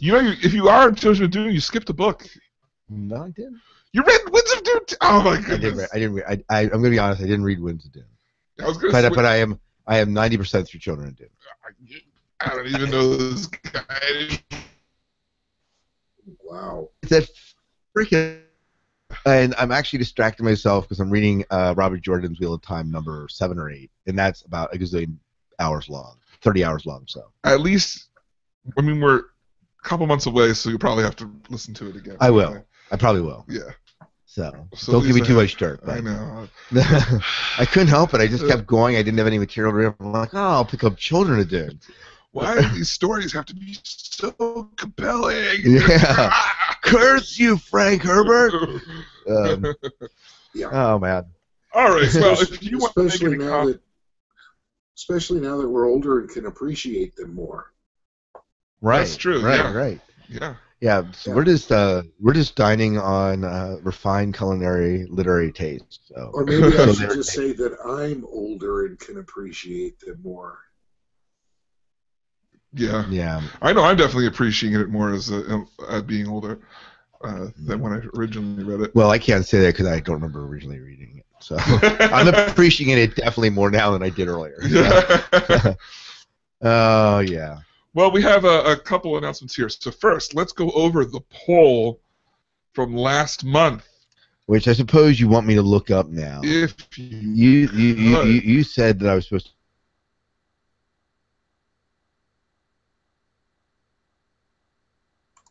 If you are on Children of Dune, you skipped a book. No, I didn't. You read Winds of Dune? Oh my goodness! I didn't read. I'm going to be honest. I didn't read Winds of Dune. But I am 90% through Children of Dune. I don't even know this guy. Wow. It's that freaking. And I'm actually distracting myself because I'm reading Robert Jordan's Wheel of Time number 7 or 8, and that's about a gazillion hours long, 30 hours long. So at least, we're a couple months away, so you'll probably have to listen to it again. I will. I probably will. Yeah. So don't give me too much dirt. I know. I couldn't help it. I just kept going. I didn't have any material to read. I'm like, I'll pick up Children of Dune. Why do these stories have to be so compelling? Yeah. Curse you, Frank Herbert. Yeah. Oh man. All right. Well, if you want especially now that we're older and can appreciate them more. Right. That's true. Right. Yeah. Right. Yeah. Yeah, so Yeah. we're just dining on refined culinary literary taste. So Or maybe I so should there, just say that I'm older and can appreciate them more. Yeah, yeah. I know. I'm definitely appreciating it more as being older than Mhm. when I originally read it. Well, I can't say that because I don't remember originally reading it. So I'm appreciating it definitely more now than I did earlier. So. Oh yeah. Well, we have a couple announcements here. So first, let's go over the poll from last month. Which I suppose you want me to look up now. If You said that I was supposed to.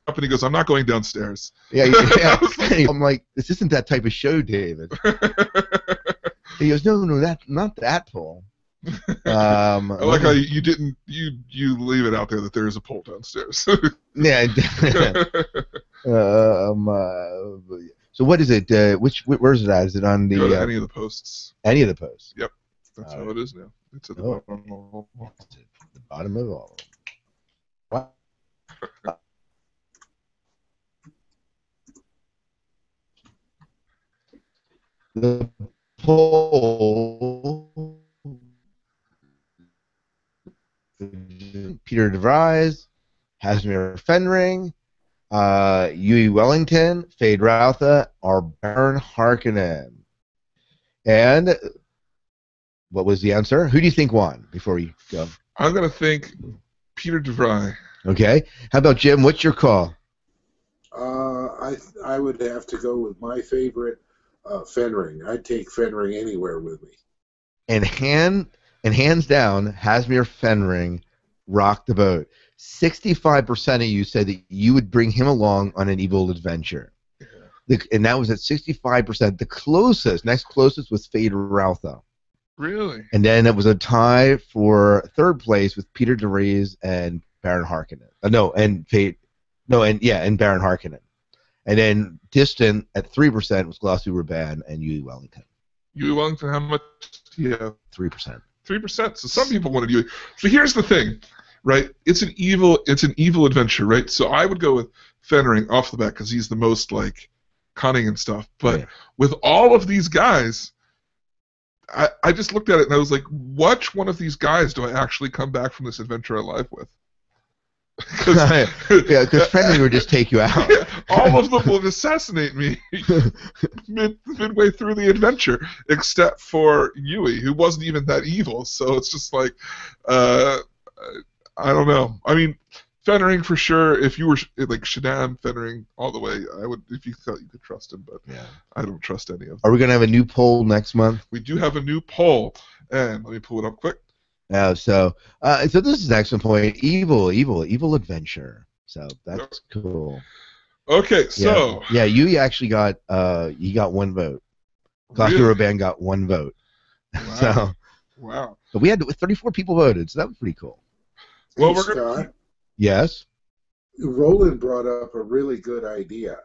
Company goes, I'm not going downstairs. Yeah, yeah. Like, I'm like, this isn't that type of show, David. He goes, no, that not that poll. I like how you didn't you leave it out there that there is a poll downstairs. Yeah. So what is it? Where is it at? Is it on Go to the any of the posts. any of the posts? Yep, that's how it is now. It's at the Oh. bottom. It's at the bottom of all. What? The poll. Peter DeVries, Hasmir Fenring, Yui Wellington, Fade Routha, or Baron Harkonnen. And what was the answer? Who do you think won before we go? I'm gonna think Peter DeVry. Okay. How about Jim? What's your call? I would have to go with my favorite, Fenring. I'd take Fenring anywhere with me. And hands down, Hasmir Fenring rocked the boat. 65% of you said that you would bring him along on an evil adventure. Yeah. And that was at 65%. The next closest was Fade Routha. Really? And then it was a tie for third place with Peter DeVries and Baron Harkonnen. And Baron Harkonnen. And then distant at 3% was Glossu Raban and Yui Wellington. Yui Wellington, how much? Yeah, 3%. 3%. So some people wanted Yui. So here's the thing, right? It's an evil adventure, right? So I would go with Fenring off the bat because he's the most like cunning and stuff. But with all of these guys, I just looked at it and I was like, which one of these guys do I actually come back from this adventure alive with? Because Fenring would just take you out. Yeah, all of them will assassinate me midway through the adventure, except for Yui, who wasn't even that evil. So it's just like, I don't know. I mean, Fenring for sure. If you were like Shaddam, Fenring all the way, I would if you thought you could trust him. But Yeah. I don't trust any of them. Are we gonna have a new poll next month? We do have a new poll, and let me pull it up quick. So this is an excellent point. Evil adventure. So that's cool. Okay, so yeah, you actually got you got one vote. Glossu really? Raban got one vote. Wow. So Wow. but we had 34 people voted, so that was pretty cool. Well, Hey, we're gonna Scott, Yes. Roland brought up a really good idea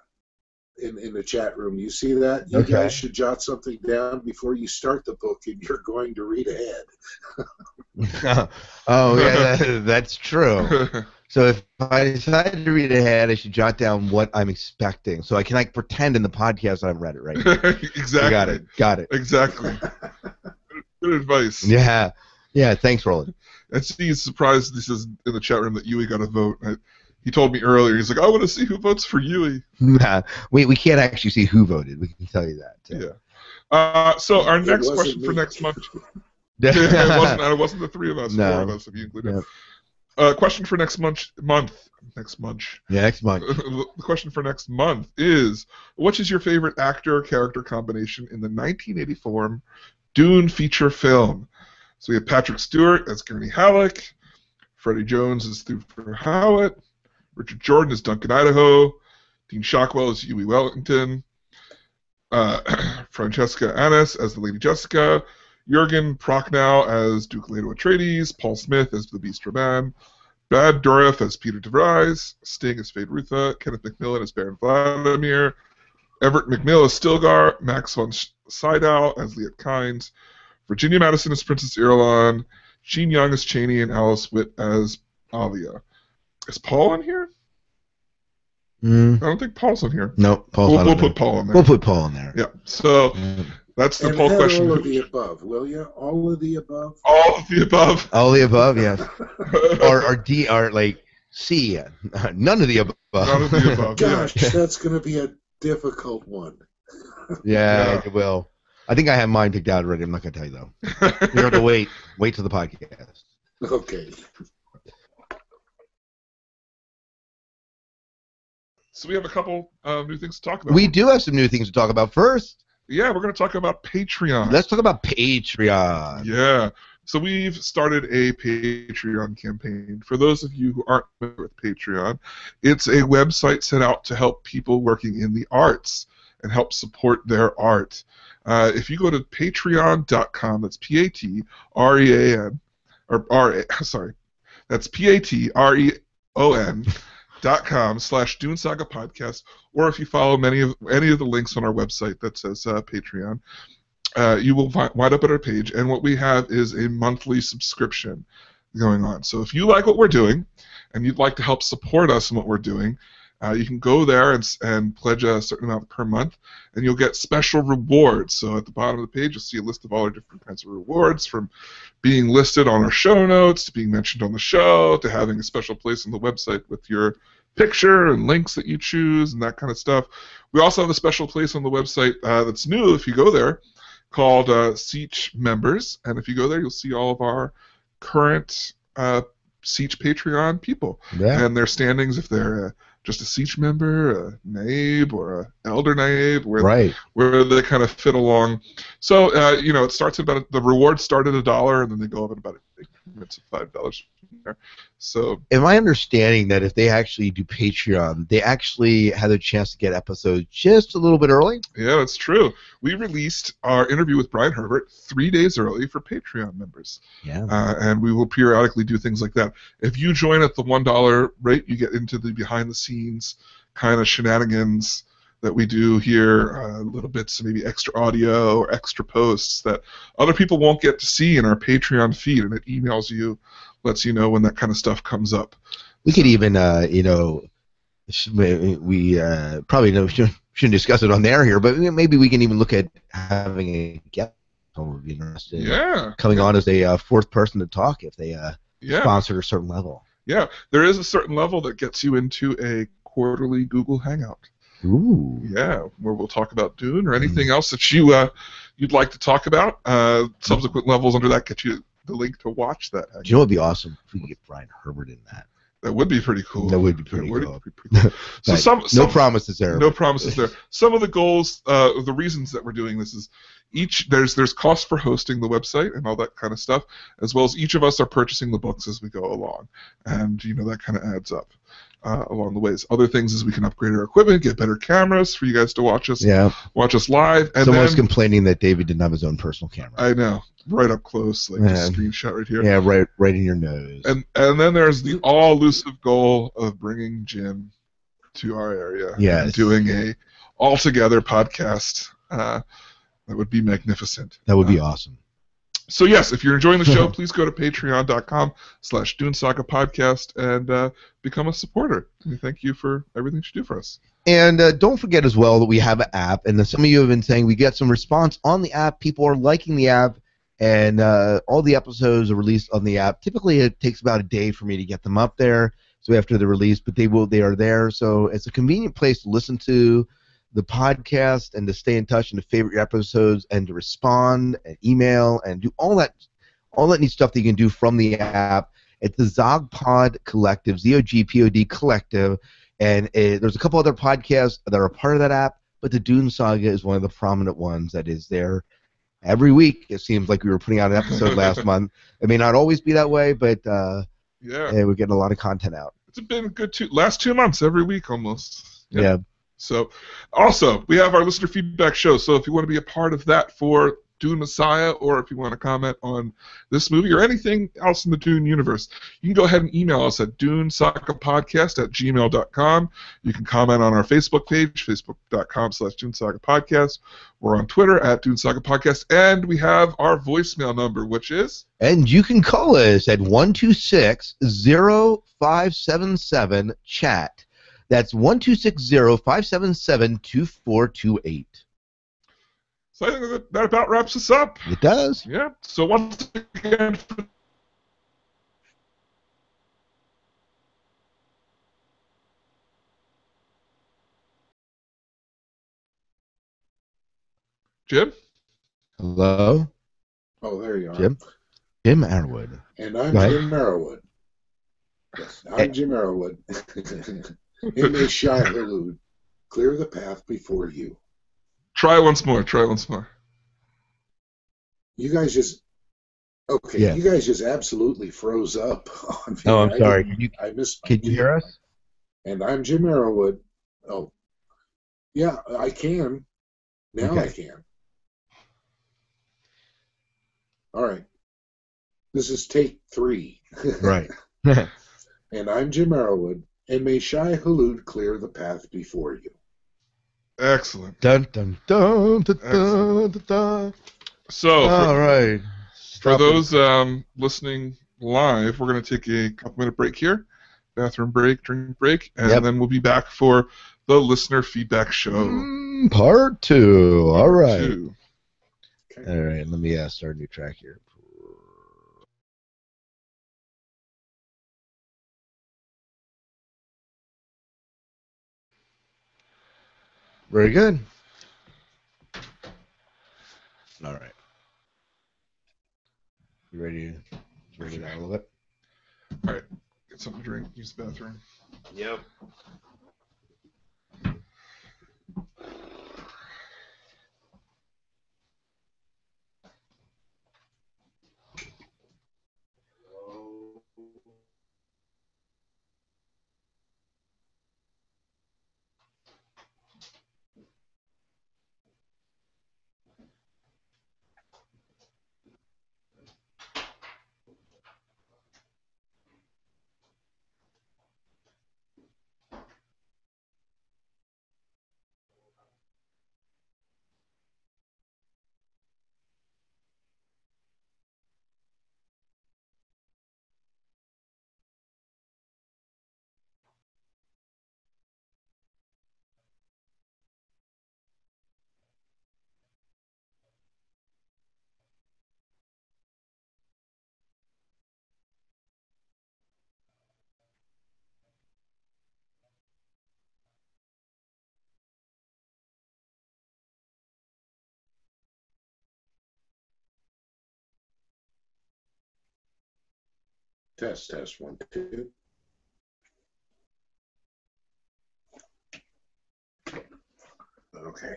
in the chat room. You see that? You Okay. guys should jot something down before you start the book, and you're going to read ahead. Oh yeah, that's true. So if I decide to read ahead, I should jot down what I'm expecting, so I can like pretend in the podcast I've read it right. Exactly. Got it. Exactly. Good advice. Yeah. Thanks, Roland. And Steve's surprised. He says in the chat room that Yui got a vote. He told me earlier. He's like, I want to see who votes for Yui. Nah, we can't actually see who voted. We can tell you that. Yeah. So our It next wasn't question for me. next month. It wasn't the three of us. No. 4 of us, if you include it. Yeah. Question for next month. Next month. Yeah, next month. The question for next month is: which is your favorite actor-character combination in the 1984 Dune feature film? So we have Patrick Stewart as Gurney Halleck, Freddie Jones as Thufir Hawat, Richard Jordan as Duncan Idaho, Dean Shockwell as Yui Wellington, Francesca Annis as the Lady Jessica, Jurgen Prochnow as Duke Leto Atreides, Paul Smith as the Beast Raban, Brad Dourif as Peter DeVries, Sting as Fade Rutha, Kenneth McMillan as Baron Vladimir, Everett McNeil as Stilgar, Max von Sydow as Liet Kynes, Virginia Madison as Princess Irulan, Gene Young as Cheney, and Alice Witt as Alia. Is Paul on here? Mm. I don't think Paul's in here. No, Paul's not We'll in there. put Paul in there. We'll put Paul in there. Yeah. So that's the And poll add question. all of the above, will you? All of the above? All of the above. All the above, yes. or D, or like C, none of the above. None of the above. Gosh, Yeah. that's going to be a difficult one. Yeah, it will. I think I have mine picked out already. I'm not going to tell you, though. You have to wait till the podcast. Okay. So we have a couple new things to talk about. We do have some new things to talk about. First, Yeah, we're going to talk about Patreon. let's talk about Patreon. Yeah. So we've started a Patreon campaign. For those of you who aren't familiar with Patreon, it's a website set out to help people working in the arts and help support their art. If you go to patreon.com, that's P-A-T-R-E-A-N, or sorry, that's patreon.com/Dune Saga Podcast, or if you follow any of the links on our website that says Patreon, you will wind up at our page, and what we have is a monthly subscription going on. So if you like what we're doing, and you'd like to help support us in what we're doing, you can go there and pledge a certain amount per month, and you'll get special rewards. So at the bottom of the page, you'll see a list of all our different kinds of rewards, from being listed on our show notes, to being mentioned on the show, to having a special place on the website with your picture and links that you choose and that kind of stuff. We also have a special place on the website that's new if you go there, called Seach Members, and if you go there, you'll see all of our current Seach Patreon people and their standings, if they're just a Seach member, a Naib, or a Elder Naib, where they kind of fit along. So it starts at the rewards start at $1, and then they go up at about increments of $5 from there. So, am I understanding that if they actually do Patreon, they actually have a chance to get episodes just a little bit early? Yeah, that's true. We released our interview with Brian Herbert 3 days early for Patreon members. Yeah. And we will periodically do things like that. If you join at the $1 rate, you get into the behind-the-scenes kind of shenanigans that we do here, little bits of maybe extra audio or extra posts that other people won't get to see in our Patreon feed, and it emails you, lets you know when that kind of stuff comes up. We could even, we probably shouldn't discuss it on the air here, but maybe we can even look at having a guest who would be interested in coming on as a fourth person to talk if they sponsor a certain level. Yeah, there is a certain level that gets you into a quarterly Google Hangout. Ooh. Yeah, where we'll talk about Dune or anything else that you'd like to talk about. Subsequent levels under that get you the link to watch that. Do you know what would be awesome if we could get Brian Herbert in that? That would be pretty cool. That would be pretty cool. So no promises there. No promises there. Some of the goals, the reasons that we're doing this is there's cost for hosting the website and all that kind of stuff, as well as each of us are purchasing the books as we go along, and that kind of adds up along the ways. Other things is we can upgrade our equipment, get better cameras for you guys to watch us. Yeah. Watch us live. And someone's complaining that David didn't have his own personal camera. I know. Right up close, like just screenshot right here. Yeah, right in your nose. And then there's the all-elusive goal of bringing Jim to our area. Yes. And doing a all-together podcast. That would be magnificent. That would be awesome. So yes, if you're enjoying the show, please go to patreon.com/Dune Saga Podcast and become a supporter. We thank you for everything you do for us. And don't forget as well that we have an app, and some of you have been saying we get some response on the app. People are liking the app. And all the episodes are released on the app. Typically, it takes about a day for me to get them up there, so after the release. But they are there, so it's a convenient place to listen to the podcast and to stay in touch and to favorite your episodes and to respond and email and do all that neat stuff that you can do from the app. It's the Zogpod Collective, ZOGPOD Collective, and there's a couple other podcasts that are a part of that app, but the Dune Saga is one of the prominent ones that is there. Every week, it seems like we were putting out an episode last month. It may not always be that way, but we're getting a lot of content out. It's been good last 2 months, every week almost. Yeah. So, also, we have our listener feedback show. So if you want to be a part of that for Dune Messiah, or if you want to comment on this movie or anything else in the Dune universe, you can go ahead and email us at dunesagapodcast@gmail.com. You can comment on our Facebook page, facebook.com/dunesagapodcast. We're on Twitter @dunesagapodcast, and we have our voicemail number, which is... And you can call us at 126-0577-CHAT. That's 1-260-577-2428. So I think that about wraps us up. It does. Yeah. So once again, Jim? Hello? Oh, there you are. Jim? Jim Arrowwood. And I'm Go ahead. Jim Arrowwood. Yes, Eh. I'm Jim Arrowwood. In may Shai Halud clear the path before you. Try once more. Try once more. You guys just okay. Yes. You guys just absolutely froze up on me. Oh, I'm I sorry. didn't- I missed. Can you hear us? And I'm Jim Arrowwood. Oh, yeah, I can. Now Okay. I can. All right. This is take 3. Right. And I'm Jim Arrowwood, and may Shai Halud clear the path before you. Excellent. Dun, dun, dun, dun, dun, dun, dun. So All right. for those listening live, we're going to take a couple-minute break here. Bathroom break, drink break, and then we'll be back for the listener feedback show. Part 2. All right. 2. Okay. All right. Let me start a new track here. Very good. All right. You ready to get out a little bit? All right. Get something to drink. Use the bathroom. Yep. Test, 1, 2. Okay.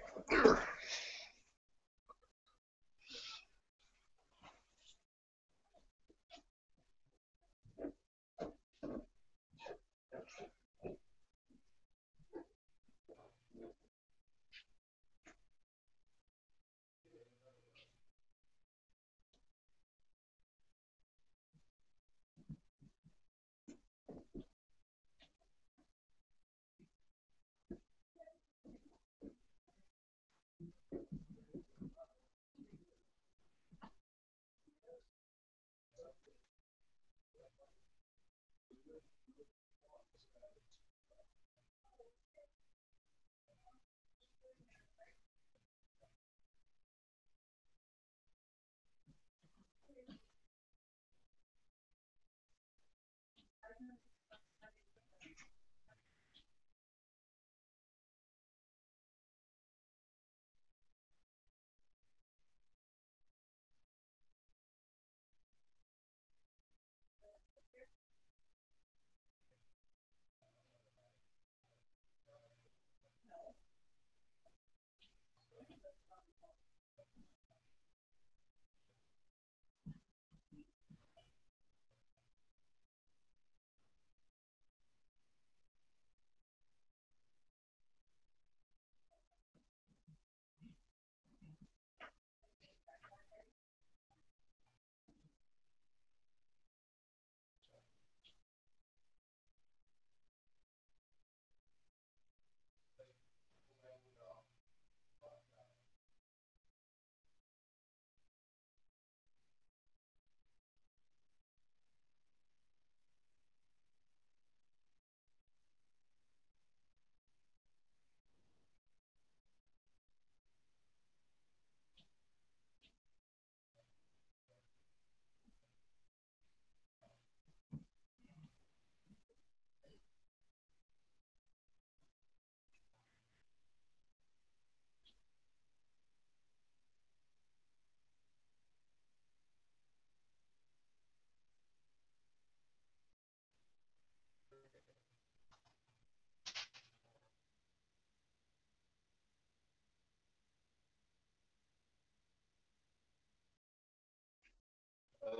I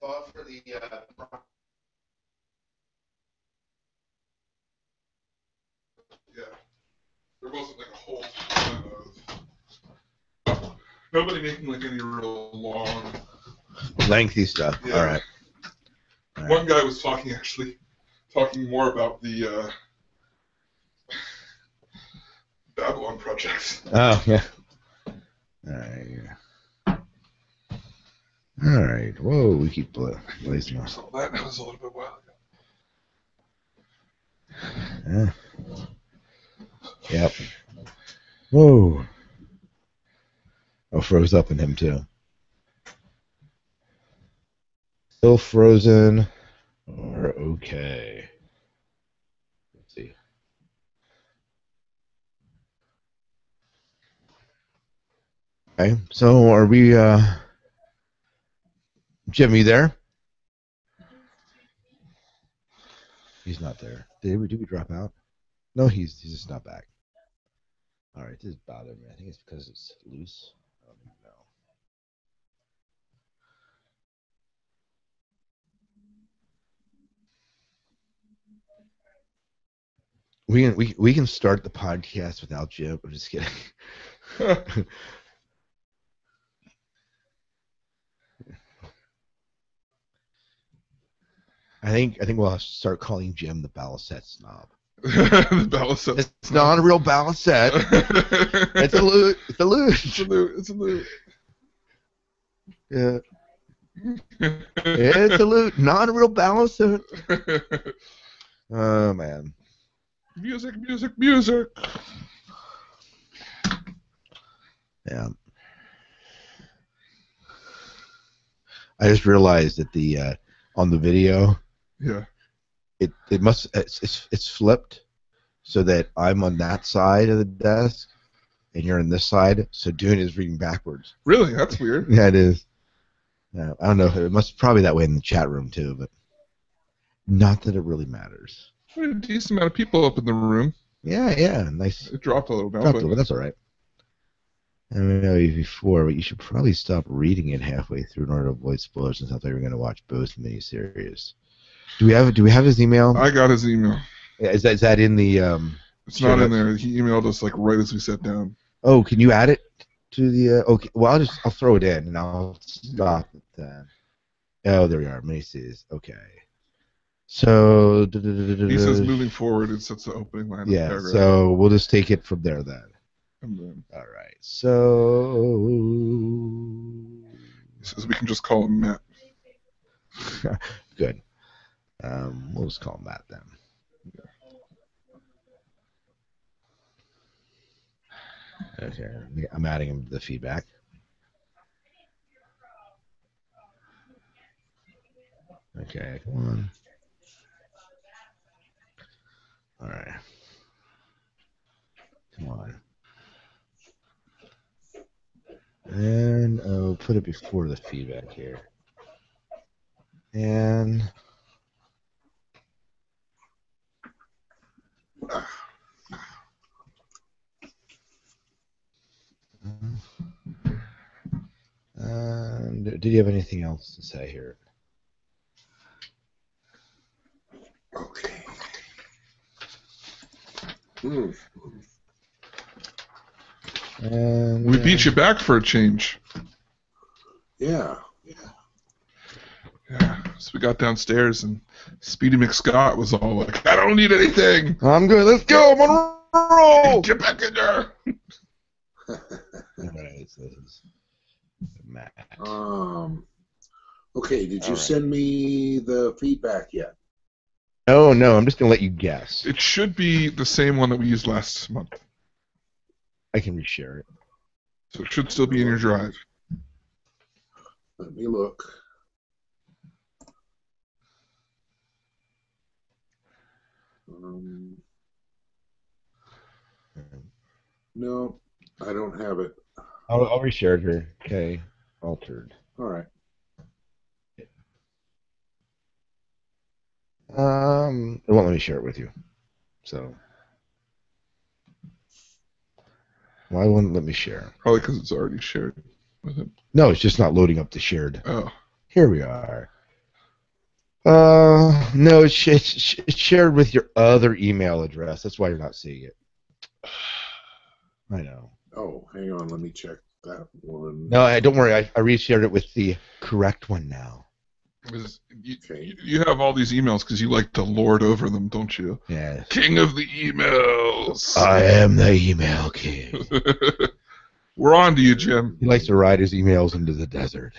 thought for the Yeah. There wasn't like a whole ton of nobody making like any real long lengthy stuff. Yeah. All right. One guy was talking more about the Babylon project. Oh yeah. All right. All right. Whoa, we keep blazing off. So that was a little bit while ago. Yeah. Yep. Whoa. Oh, froze up in him too. Still frozen or okay. Let's see. Okay, so are we Jim, you there? He's not there. Did we drop out? No, he's just not back. All right, this is bothering me. I think it's because it's loose. I don't even know. We can start the podcast without Jim. I'm just kidding. I think we'll have to start calling Jim the Balicet snob. The Balicet. It's not a real Balicet. It's a loot. It's a loot. It's a loot. It's a loot. Yeah. It's a loot. Not a real Balicet. Oh man. Music, music, music. Yeah. I just realized that the on the video, yeah, it's flipped so that I'm on that side of the desk and you're on this side, so Dune is reading backwards. Really? That's weird. Yeah, it is. I don't know. It must probably that way in the chat room too, but not that it really matters. A decent amount of people up in the room. Yeah, nice. It dropped a little now, but that's all right. I know before, but you should probably stop reading it halfway through in order to avoid spoilers and stuff. Like we're going to watch both miniseries. Do we have his email? I got his email. Yeah, is that in the? It's not in there. He emailed us like right as we sat down. Oh, can you add it to the? Okay, well I'll throw it in and I'll stop it then. Oh, there we are. Miniseries. Okay. So he says moving forward. It sets the opening line. Yeah. Of the paragraph. So we'll just take it from there then. And then All right. So he says we can just call him Matt. Good. We'll just call him Matt then. Okay. I'm adding him to the feedback. Okay. Come on. All right. Come on. And I'll put it before the feedback here. And did you have anything else to say here? Okay. And We beat you back for a change. Yeah. Yeah. So we got downstairs and Speedy McScott was all like, I don't need anything. I'm good. Let's go. I'm on a roll. Get back in there. All right. So this is Matt. Okay, did you All right. send me the feedback yet? Oh no, I'm just gonna let you guess. It should be the same one that we used last month. I can reshare it. So it should still be in your drive. Let me look. No, I don't have it. I'll reshare it here. Okay, altered. All right. It won't let me share it with you. So why wouldn't it let me share? Probably because it's already shared. with it? No, it's just not loading up the shared. Oh. Here we are. No, it's shared with your other email address. That's why you're not seeing it. I know. Oh, hang on. Let me check that one. No, don't worry. I reshared it with the correct one now. You have all these emails because you like to lord over them, don't you? Yes. King of the emails. I am the email king. We're on to you, Jim. He likes to ride his emails into the desert.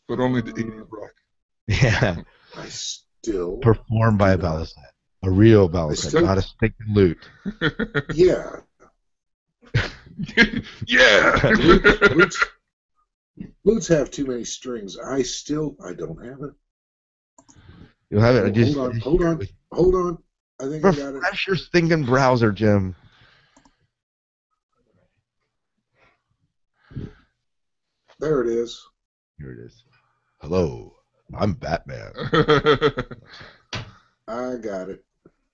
But only to 80 Brock. Yeah. I still Performed by a Balasat. A real Balasat, not a stick and loot. Yeah. Yeah. Lutes have too many strings. I don't have it. You'll have it. Hold on. I think I got it. Refresh your stinking browser, Jim. There it is. Here it is. Hello, I'm Batman. I got it.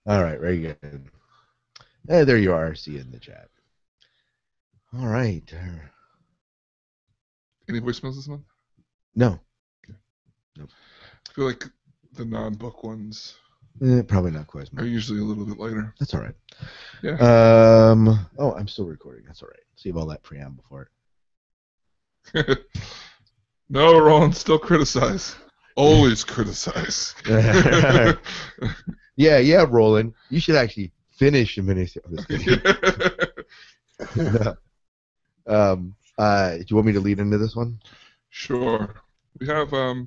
All right, very good. Hey, there you are. See you in the chat. All right. Any voicemails this month? No. I feel like the non-book ones probably not quite as much. are usually a little bit later. That's all right. Yeah. Oh, I'm still recording. That's all right. Save all that preamble for it. No, Roland, still criticize. Always criticize. Yeah, Roland. You should actually finish a minute. Do you want me to lead into this one? Sure. We have. I'm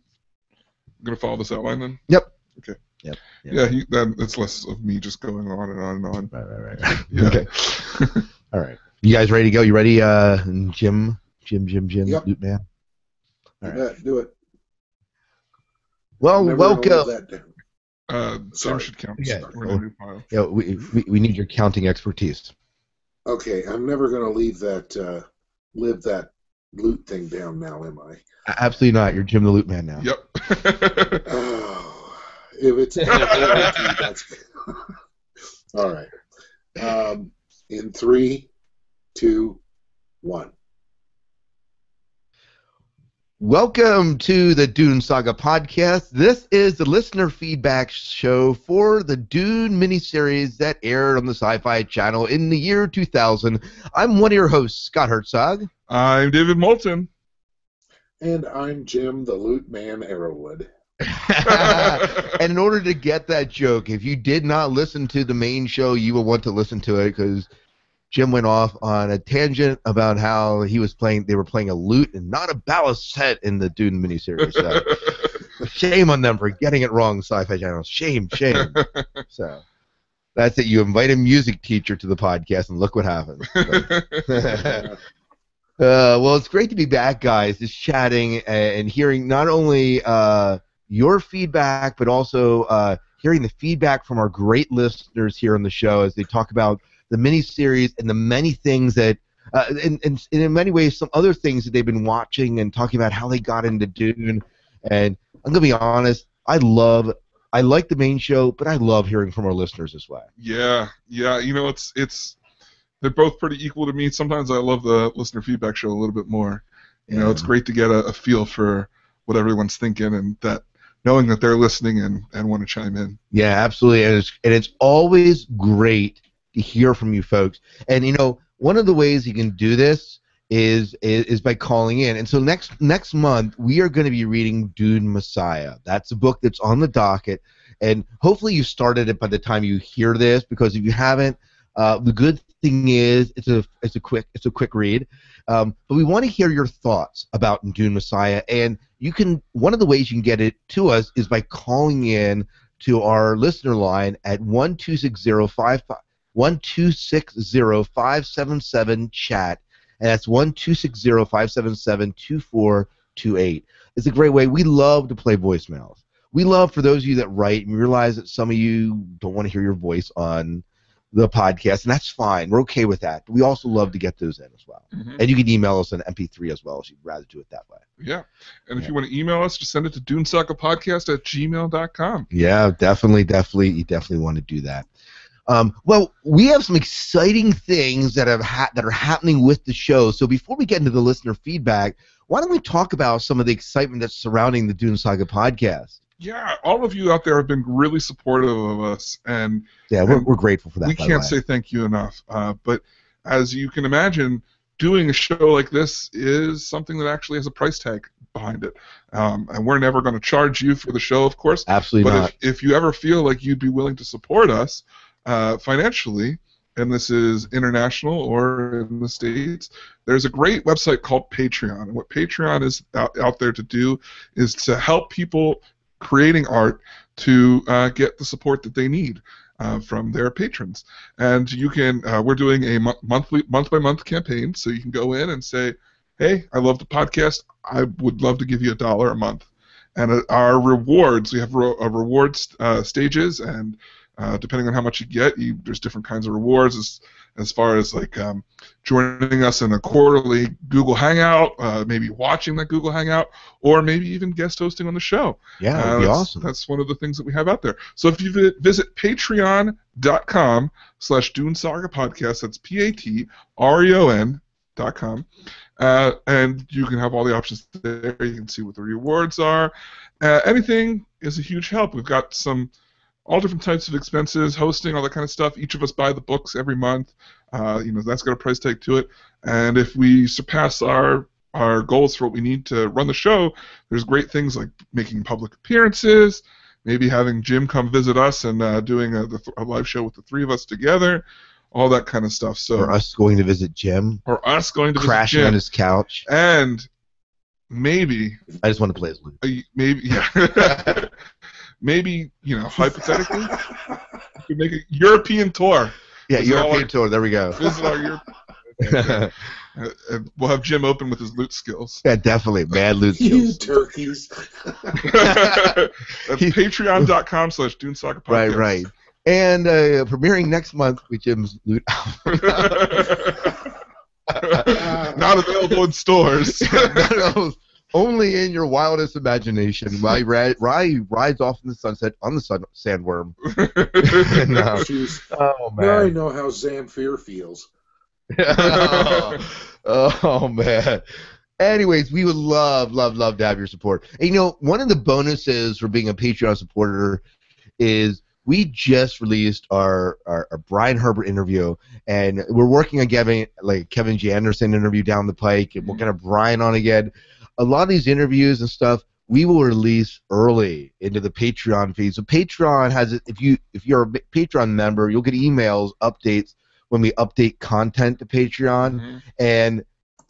gonna follow this outline then. Yep. Okay. Yep. Yeah, that's less of me just going on and on and on. Right. Yeah. Okay. All right. You guys ready to go? You ready, Jim? Yep. Loot Man? All right. Yeah, do it. Well, welcome. Jim should count. Yeah. We're in a new pile. Yeah, we need your counting expertise. Okay, I'm never going to live that loot thing down now, am I? Absolutely not. You're Jim the Loot Man now. Yep. Oh, if it's that's all right. In 3, 2, 1. Welcome to the Dune Saga podcast. This is the listener feedback show for the Dune miniseries that aired on the Sci-Fi Channel in the year 2000. I'm one of your hosts, Scott Herzog. I'm David Moulton. And I'm Jim the Loot Man Arrowwood. And in order to get that joke, if you did not listen to the main show, you will want to listen to it because Jim went off on a tangent about how they were playing a lute and not a ballast in the Dune miniseries. So shame on them for getting it wrong, Sci-Fi Channel. Shame. So that's it. You invite a music teacher to the podcast and look what happens. Well, it's great to be back, guys, just chatting and hearing not only your feedback, but also hearing the feedback from our great listeners here on the show as they talk about the miniseries and the many things that, and in many ways, some other things that they've been watching and talking about how they got into Dune. And I'm gonna be honest, I like the main show, but I love hearing from our listeners as well. Yeah. You know, it's they're both pretty equal to me. Sometimes I love the listener feedback show a little bit more. You know, it's great to get a feel for what everyone's thinking and that knowing that they're listening and want to chime in. Yeah, absolutely, and it's always great to hear from you folks. And you know, one of the ways you can do this is by calling in. And so next month we are going to be reading Dune Messiah. That's a book that's on the docket, and hopefully you started it by the time you hear this, because if you haven't, the good thing is it's a quick read. But we want to hear your thoughts about Dune Messiah, and one of the ways you can get it to us is by calling in to our listener line at 1-260-577-chat, and that's 1-260-577-2428. It's a great way. We love to play voicemails. We love, for those of you that write, and we realize that some of you don't want to hear your voice on the podcast, and that's fine. We're okay with that. But we also love to get those in as well. Mm-hmm. And you can email us an MP3 as well if you'd rather do it that way. Yeah. And if you want to email us, just send it to dunesakapodcast@gmail.com. Yeah, definitely. You definitely want to do that. Well, we have some exciting things that that are happening with the show. So before we get into the listener feedback, why don't we talk about some of the excitement that's surrounding the Dune Saga podcast? Yeah, all of you out there have been really supportive of us, and Yeah, we're grateful for that. we by the can't way. say thank you enough. But as you can imagine, doing a show like this is something that actually has a price tag behind it. And we're never going to charge you for the show, of course. Absolutely but not. if you ever feel like you'd be willing to support us financially, and this is international or in the States, there's a great website called Patreon. And what Patreon is out there to do is to help people creating art to get the support that they need from their patrons. And you can, we're doing a month-by-month campaign, so you can go in and say, hey, I love the podcast, I would love to give you $1 a month. And our rewards, we have rewards stages, and depending on how much you get, there's different kinds of rewards as far as like joining us in a quarterly Google Hangout, maybe watching that Google Hangout, or maybe even guest hosting on the show. Yeah, that would be awesome. That's one of the things that we have out there. So if you visit patreon.com/Dune Saga Podcast, that's patreon.com, and you can have all the options there. You can see what the rewards are. Anything is a huge help. We've got all different types of expenses, hosting, all that kind of stuff. Each of us buy the books every month. That's got a price tag to it. And if we surpass our goals for what we need to run the show, there's great things like making public appearances, maybe having Jim come visit us and doing a live show with the three of us together, all that kind of stuff. So, or us going to visit Jim. Or us going to crashing visit Jim on his couch. And maybe... I just want to play as Luke. Maybe, yeah. Maybe, hypothetically, we could make a European tour. Yeah, European tour. There we go. Visit our European. And we'll have Jim open with his loot skills. Yeah, definitely. Mad loot skills. You turkeys. That's patreon.com/Dune Saga Podcast. Right. And premiering next month with Jim's loot. Not available in stores. Only in your wildest imagination. Rye rides off in the sunset on the sandworm. And, oh man! Now I know how Zamfir feels. Oh man. Anyways, we would love to have your support. And, one of the bonuses for being a Patreon supporter is we just released our Brian Herbert interview, and we're working on getting Kevin G. Anderson interview down the pike, and we're gonna have Brian on again. A lot of these interviews and stuff we will release early into the Patreon feed. So Patreon has it. If you're a Patreon member, you'll get emails, updates when we update content to Patreon. Mm-hmm. And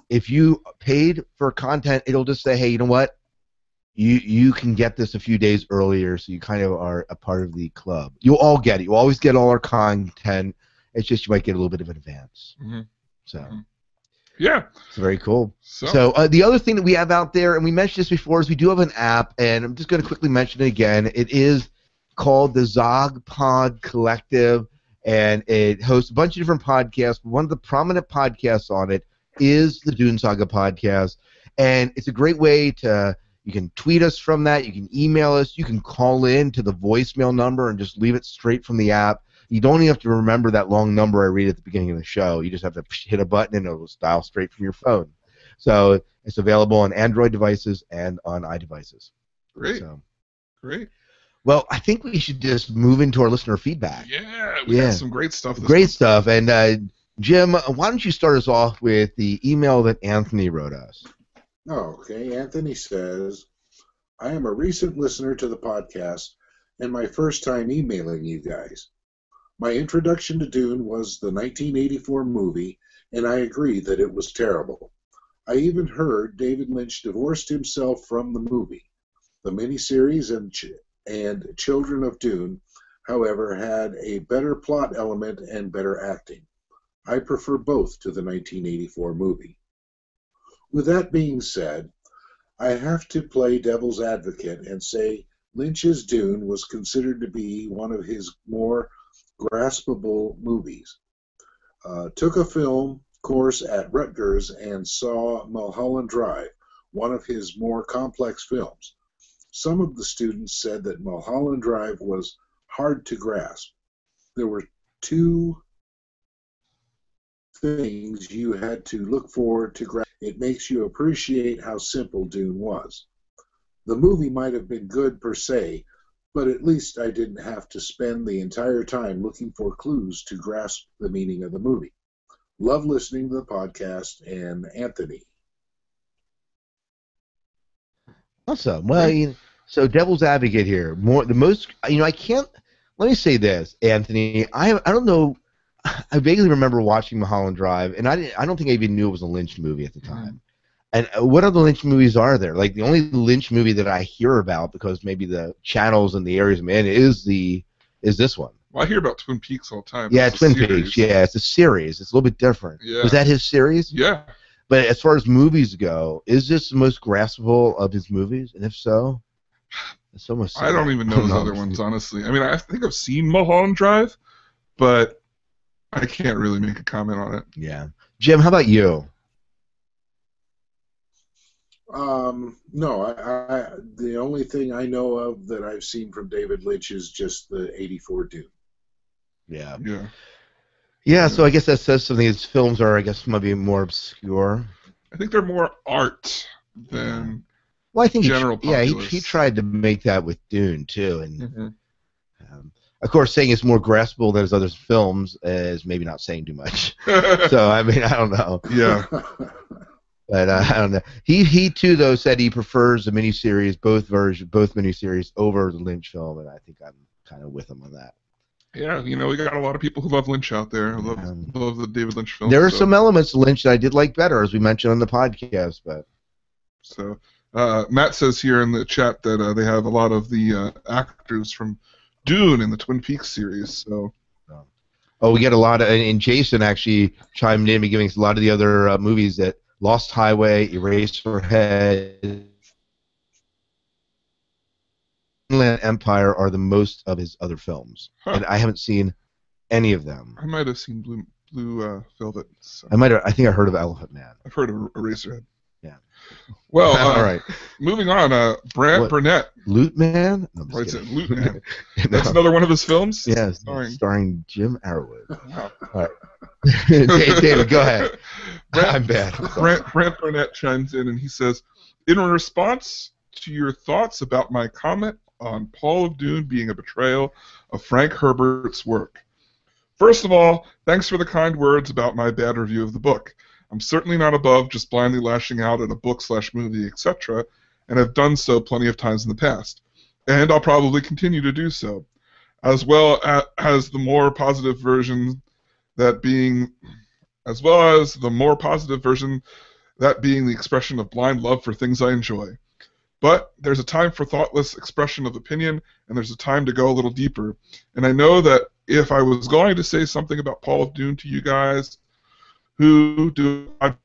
if you paid for content, it'll just say, hey, you know what? You can get this a few days earlier, so you kind of are a part of the club. You'll all get it. You'll always get all our content. It's just you might get a little bit of an advance. Mm-hmm. So. Mm-hmm. Yeah. It's very cool. So the other thing that we have out there, and we mentioned this before, is we do have an app, and I'm just going to quickly mention it again. It is called the Zogpod Collective, and it hosts a bunch of different podcasts. One of the prominent podcasts on it is the Dune Saga podcast, and it's a great way to... You can tweet us from that. You can email us. You can call in to the voicemail number and just leave it straight from the app. You don't even have to remember that long number I read at the beginning of the show. You just have to hit a button and it'll dial straight from your phone. So it's available on Android devices and on iDevices. Great. Great. Well, I think we should just move into our listener feedback. Yeah, we got some great stuff. Great stuff. And Jim, why don't you start us off with the email that Anthony wrote us? Okay, Anthony says, I am a recent listener to the podcast and my first time emailing you guys. My introduction to Dune was the 1984 movie, and I agree that it was terrible. I even heard David Lynch divorced himself from the movie. The miniseries and Children of Dune, however, had a better plot element and better acting. I prefer both to the 1984 movie. With that being said, I have to play devil's advocate and say Lynch's Dune was considered to be one of his more graspable movies. Took a film course at Rutgers and saw Mulholland Drive, one of his more complex films. Some of the students said that Mulholland Drive was hard to grasp. There were two things you had to look for to grasp. It makes you appreciate how simple Dune was. The movie might have been good per se, but at least I didn't have to spend the entire time looking for clues to grasp the meaning of the movie. Love listening to the podcast, and Anthony. Awesome. Well, so devil's advocate here. I can't. Let me say this, Anthony. I don't know. I vaguely remember watching Mulholland Drive, and I don't think I even knew it was a Lynch movie at the time. And what other Lynch movies are there? Like, the only Lynch movie that I hear about, because maybe the channels and the areas I'm in, is this one. Well, I hear about Twin Peaks all the time. Yeah, Twin Peaks. Yeah, it's a series. It's a little bit different. Yeah. Was that his series? Yeah. But as far as movies go, is this the most graspable of his movies? And if so, it's almost. I don't even know his other ones, honestly. I mean, I think I've seen Mulholland Drive, but I can't really make a comment on it. Yeah. Jim, how about you? No, the only thing I know of that I've seen from David Lynch is just the '84 Dune. Yeah. Yeah. Yeah, so I guess that says something. His films are, I guess, maybe more obscure. I think they're more art than well, I think general populace. he tried to make that with Dune, too. And, of course, saying it's more graspable than his other films is maybe not saying too much. So, I mean, I don't know. Yeah. But I don't know. He too, though, said he prefers the miniseries, both miniseries, over the Lynch film, and I think I'm kind of with him on that. Yeah, we got a lot of people who love Lynch out there. Who love the David Lynch films. There are some elements of Lynch that I did like better, as we mentioned on the podcast. But so Matt says here in the chat that they have a lot of the actors from Dune in the Twin Peaks series. So. Oh, we get a lot of, and Jason actually chimed in, giving us a lot of the other movies that Lost Highway, Eraserhead, Inland Empire are the most of his other films, and I haven't seen any of them. I might have seen Blue Velvet. So. I think I heard of Elephant Man. I've heard of Eraserhead. Yeah. Well, all right. Moving on, Brant Burnett. Loot Man? No, Right, Loot Man. No. That's another one of his films? Yeah, starring Jim Arrowwood. Wow. All right. David, go ahead. I'm bad. Brant Burnett chimes in and he says, in response to your thoughts about my comment on Paul of Dune being a betrayal of Frank Herbert's work. First of all, thanks for the kind words about my bad review of the book. I'm certainly not above just blindly lashing out at a book/movie, etc., and have done so plenty of times in the past. And I'll probably continue to do so, as well as the more positive version that being the expression of blind love for things I enjoy. But there's a time for thoughtless expression of opinion, and there's a time to go a little deeper. And I know that if I was going to say something about Paul of Dune to you guys, who are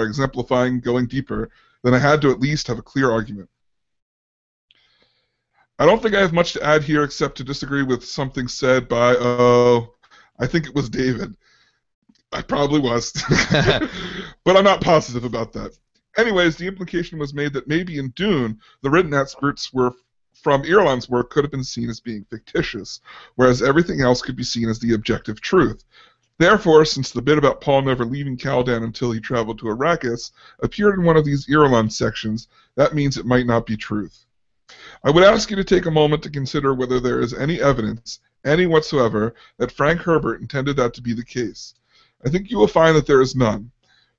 exemplifying going deeper, then I had to at least have a clear argument. I don't think I have much to add here except to disagree with something said by, I think it was David. I probably was. But I'm not positive about that. Anyways, the implication was made that maybe in Dune, the written excerpts from Irulan's work could have been seen as being fictitious, whereas everything else could be seen as the objective truth. Therefore, since the bit about Paul never leaving Caladan until he traveled to Arrakis appeared in one of these Irulan sections, that means it might not be truth. I would ask you to take a moment to consider whether there is any evidence, any whatsoever, that Frank Herbert intended that to be the case. I think you will find that there is none.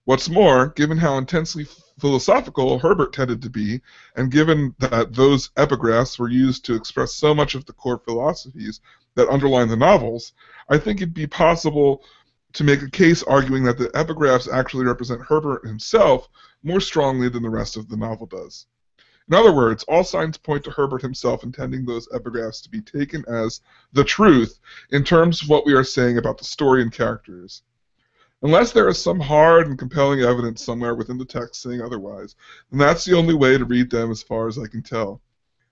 What's more, given how intensely philosophical Herbert tended to be, and given that those epigraphs were used to express so much of the core philosophies that underline the novels, I think it'd be possible to make a case arguing that the epigraphs actually represent Herbert himself more strongly than the rest of the novel does. In other words, all signs point to Herbert himself intending those epigraphs to be taken as the truth in terms of what we are saying about the story and characters. Unless there is some hard and compelling evidence somewhere within the text saying otherwise, then that's the only way to read them as far as I can tell.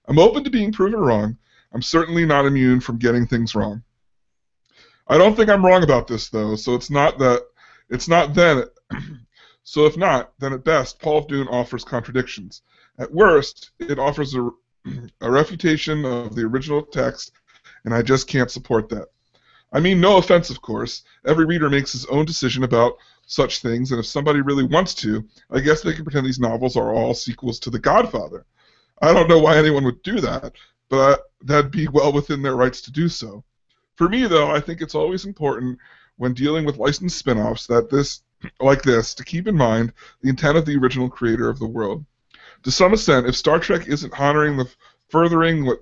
I'm open to being proven wrong. I'm certainly not immune from getting things wrong. I don't think I'm wrong about this, though, so if not, then at best, Paul of Dune offers contradictions. At worst, it offers a refutation of the original text, and I just can't support that. I mean, no offense, of course. Every reader makes his own decision about such things, and if somebody really wants to, I guess they can pretend these novels are all sequels to The Godfather. I don't know why anyone would do that, but that'd be well within their rights to do so. For me, though, I think it's always important when dealing with licensed spin-offs like this, to keep in mind the intent of the original creator of the world. To some extent, if Star Trek isn't honoring and furthering what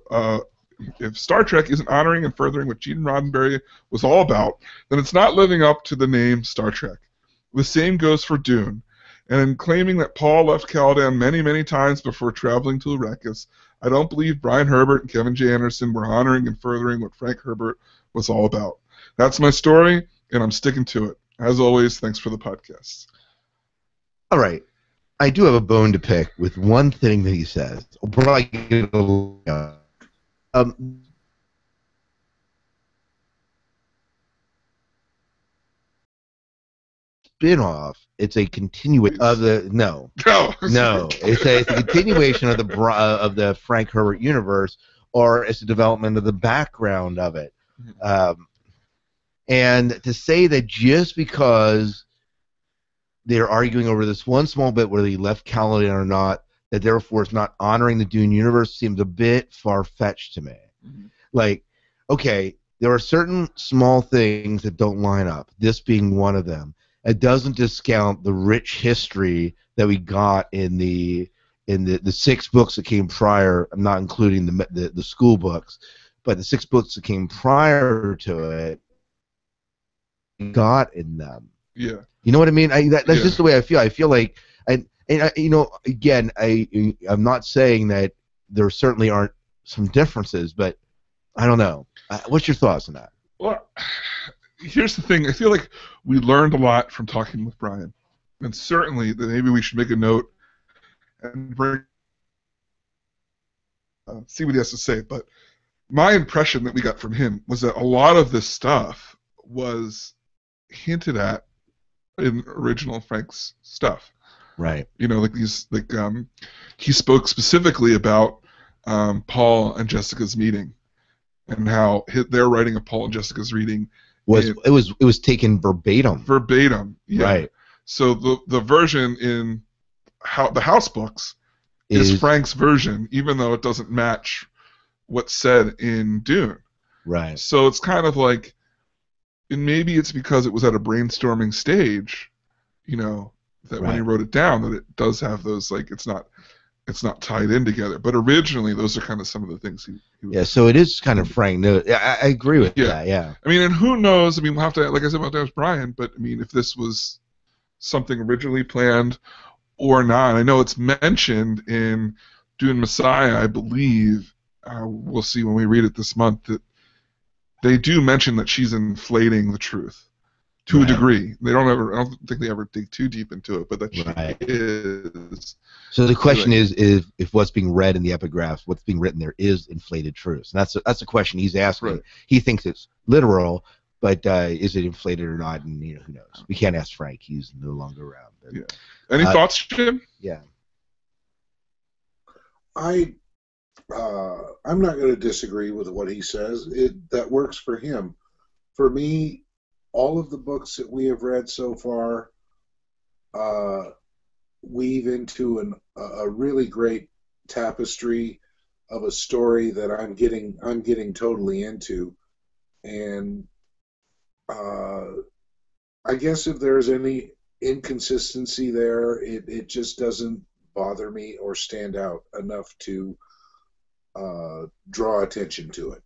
Gene Roddenberry was all about, then it's not living up to the name Star Trek. The same goes for Dune. And in claiming that Paul left Caladan many, many times before traveling to Arrakis, I don't believe Brian Herbert and Kevin J. Anderson were honoring and furthering what Frank Herbert was all about. That's my story, and I'm sticking to it. As always, thanks for the podcast. All right. I do have a bone to pick with one thing that he says. I'll probably get a little, spin-off. It's a continuation of the no. It's a continuation of the Frank Herbert universe, or it's a development of the background of it. And to say that just because they're arguing over this one small bit whether he left Caladan or not, that therefore it's not honoring the Dune universe, seems a bit far-fetched to me. Like, okay, there are certain small things that don't line up, this being one of them. It doesn't discount the rich history that we got in the 6 books that came prior. I'm not including the school books, but the 6 books that came prior to it got in them. Yeah. You know what I mean? That's just the way I feel. I feel like, and you know, again, I'm not saying that there certainly aren't some differences, but I don't know. What's your thoughts on that? Well, here's the thing. I feel like we learned a lot from talking with Brian, and certainly that maybe we should make a note and see what he has to say. But my impression that we got from him was that a lot of this stuff was hinted at in original Frank's stuff. Right. You know, like he spoke specifically about Paul and Jessica's meeting, and how their writing of Paul and Jessica's reading it was taken verbatim. Yeah. Right. So the version in the House books is Frank's version, even though it doesn't match what's said in Dune. Right. So it's kind of like, and maybe it's because it was at a brainstorming stage, you know, that when he wrote it down, that it does have those, like, it's not tied in together. But originally, those are kind of some of the things he was. So it is kind of Frank. No, I agree with that. Yeah. I mean, and who knows? I mean, we'll have to, like I said, we'll have to ask Brian. But I mean, if this was something originally planned or not, I know it's mentioned in Dune Messiah, I believe. We'll see when we read it this month that they do mention that she's inflating the truth to a degree. I don't think they ever dig too deep into it, but that she is. So the question is if what's being read in the epigraphs, what's being written there, is inflated truth. And that's the question he's asking. Right. He thinks it's literal, but is it inflated or not? And you know, who knows? We can't ask Frank; he's no longer around. But, Any thoughts, Jim? Yeah. I'm not going to disagree with what he says. That works for him. For me, all of the books that we have read so far weave into a really great tapestry of a story that I'm getting totally into, and I guess if there's any inconsistency there, it just doesn't bother me or stand out enough to draw attention to it.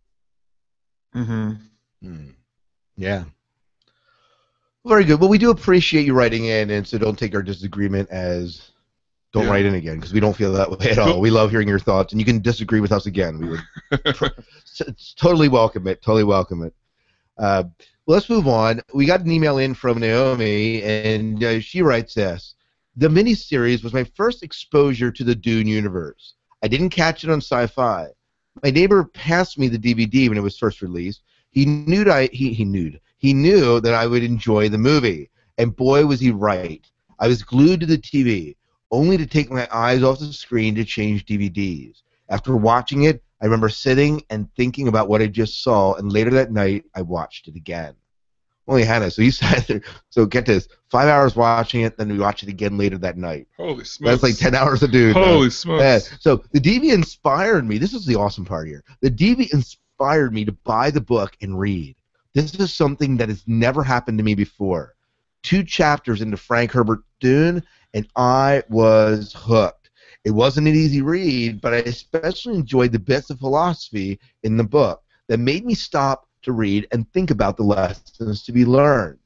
Yeah. Very good. Well, we do appreciate you writing in, and so don't take our disagreement as don't write in again, because we don't feel that way at all. We love hearing your thoughts, and you can disagree with us again. We would totally welcome it. Totally welcome it. Well, let's move on. We got an email in from Naomi, and she writes this. The miniseries was my first exposure to the Dune universe. I didn't catch it on Sci-Fi. My neighbor passed me the DVD when it was first released. He knew that I would enjoy the movie, and boy was he right. I was glued to the TV, only to take my eyes off the screen to change DVDs. After watching it, I remember sitting and thinking about what I just saw, and later that night, I watched it again. Holy Hannah, so you said, so get this, 5 hours watching it, then we watch it again later that night. Holy smokes. That's like 10 hours of Dune. Holy smokes. So the DV inspired me. This is the awesome part here. The DV inspired me to buy the book and read. This is something that has never happened to me before. 2 chapters into Frank Herbert Dune, and I was hooked. It wasn't an easy read, but I especially enjoyed the bits of philosophy in the book that made me stop to read and think about the lessons to be learned.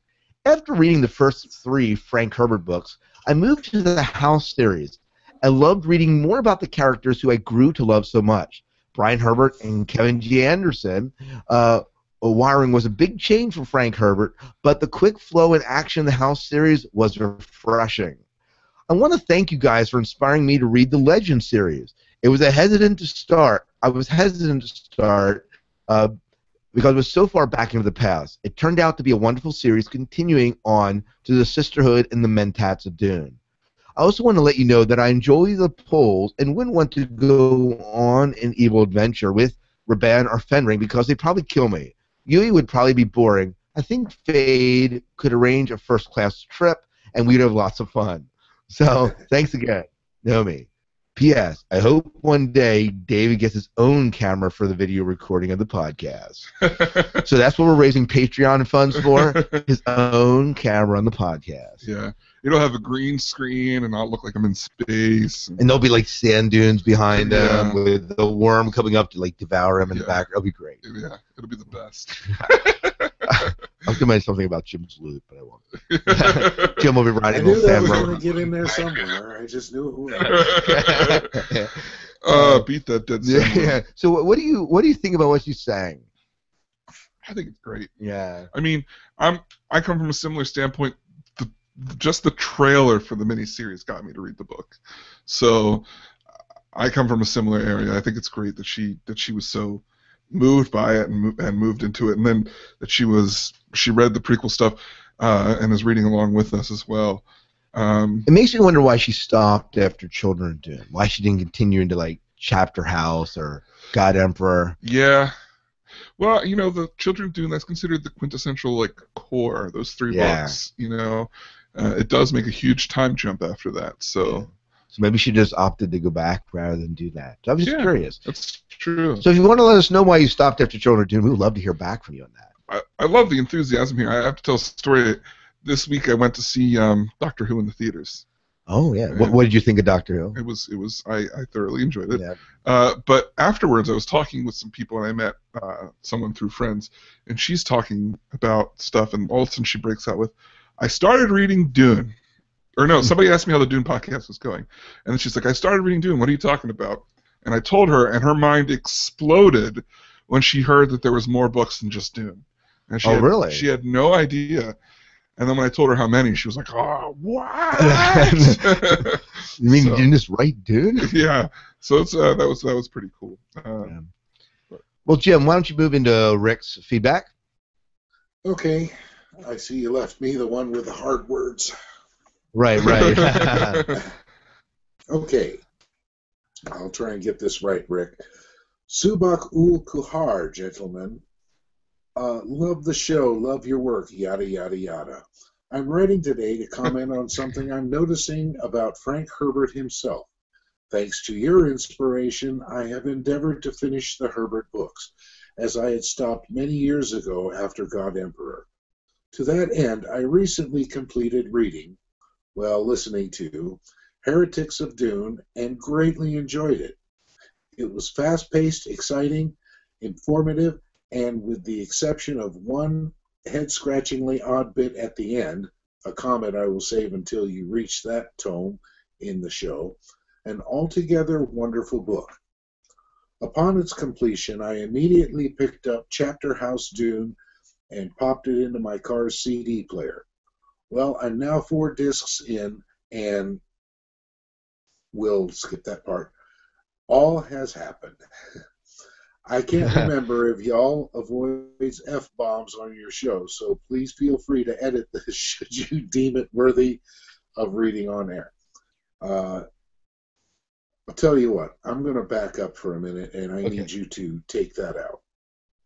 After reading the first 3 Frank Herbert books, I moved to the House series. I loved reading more about the characters who I grew to love so much. Brian Herbert and Kevin G. Anderson. Wiring was a big change for Frank Herbert, but the quick flow and action in the House series was refreshing. I want to thank you guys for inspiring me to read the Legend series. I was hesitant to start because it was so far back into the past. It turned out to be a wonderful series continuing on to the Sisterhood and the Mentats of Dune. I also want to let you know that I enjoy the polls and wouldn't want to go on an evil adventure with Raban or Fenring because they'd probably kill me. Yui would probably be boring. I think Fade could arrange a first-class trip, and we'd have lots of fun. So, thanks again, Naomi. P.S. I hope one day David gets his own camera for the video recording of the podcast. So that's what we're raising Patreon funds for, his own camera on the podcast. Yeah. It'll have a green screen, and I'll look like I'm in space. And there'll be, like, sand dunes behind him with the worm coming up to, like, devour him in the back. It'll be great. Yeah, it'll be the best. I was going to mention something about Jim's loot, but I won't. Jim will be riding I knew that was Sam going to get in there somewhere. I just knew it would. Beat that dead Yeah, yeah. So what do you think about what she's saying? I think it's great. Yeah. I mean, I come from a similar standpoint. Just the trailer for the miniseries got me to read the book. So I come from a similar area. I think it's great that she was so moved by it and moved into it, and then that she read the prequel stuff and is reading along with us as well. It makes me wonder why she stopped after Children of Dune. Why she didn't continue into like Chapter House or God Emperor. Yeah. Well, the Children of Dune, that's considered the quintessential like core. Those 3 books. It does make a huge time jump after that. So. Yeah. So maybe she just opted to go back rather than do that. So I'm just curious. That's true. So if you want to let us know why you stopped after Children of Dune, we would love to hear back from you on that. I love the enthusiasm here. I have to tell a story. This week I went to see Doctor Who in the theaters. Oh yeah. What did you think of Doctor Who? It was I thoroughly enjoyed it. Yeah. But afterwards I was talking with some people, and I met someone through friends, and she's talking about stuff, and all of a sudden she breaks out with, I started reading Dune. Or no, somebody asked me how the Dune podcast was going. And then she's like, I started reading Dune. What are you talking about? And I told her, and her mind exploded when she heard that there was more books than just Dune. And really? She had no idea. And then when I told her how many, she was like, oh, what? You mean you didn't just write Dune? Yeah. So it's that was pretty cool. Well, Jim, why don't you move into Rick's feedback? Okay. I see you left me the one with the hard words. Right. Okay. I'll try and get this right, Rick. Subak ul Kuhar, gentlemen. Love the show, love your work, yada, yada, yada. I'm writing today to comment on something I'm noticing about Frank Herbert himself. Thanks to your inspiration, I have endeavored to finish the Herbert books, as I had stopped many years ago after God Emperor. To that end, I recently completed listening to Heretics of Dune, and greatly enjoyed it. It was fast-paced, exciting, informative, and with the exception of one head-scratchingly odd bit at the end, a comment I will save until you reach that tome in the show, an altogether wonderful book. Upon its completion, I immediately picked up Chapter House Dune and popped it into my car's CD player. Well, I'm now 4 discs in, and we'll skip that part. All has happened. I can't remember if y'all avoids F-bombs on your show, so please feel free to edit this should you deem it worthy of reading on air. I'll tell you what. I'm going to back up for a minute, and I Okay. need you to take that out.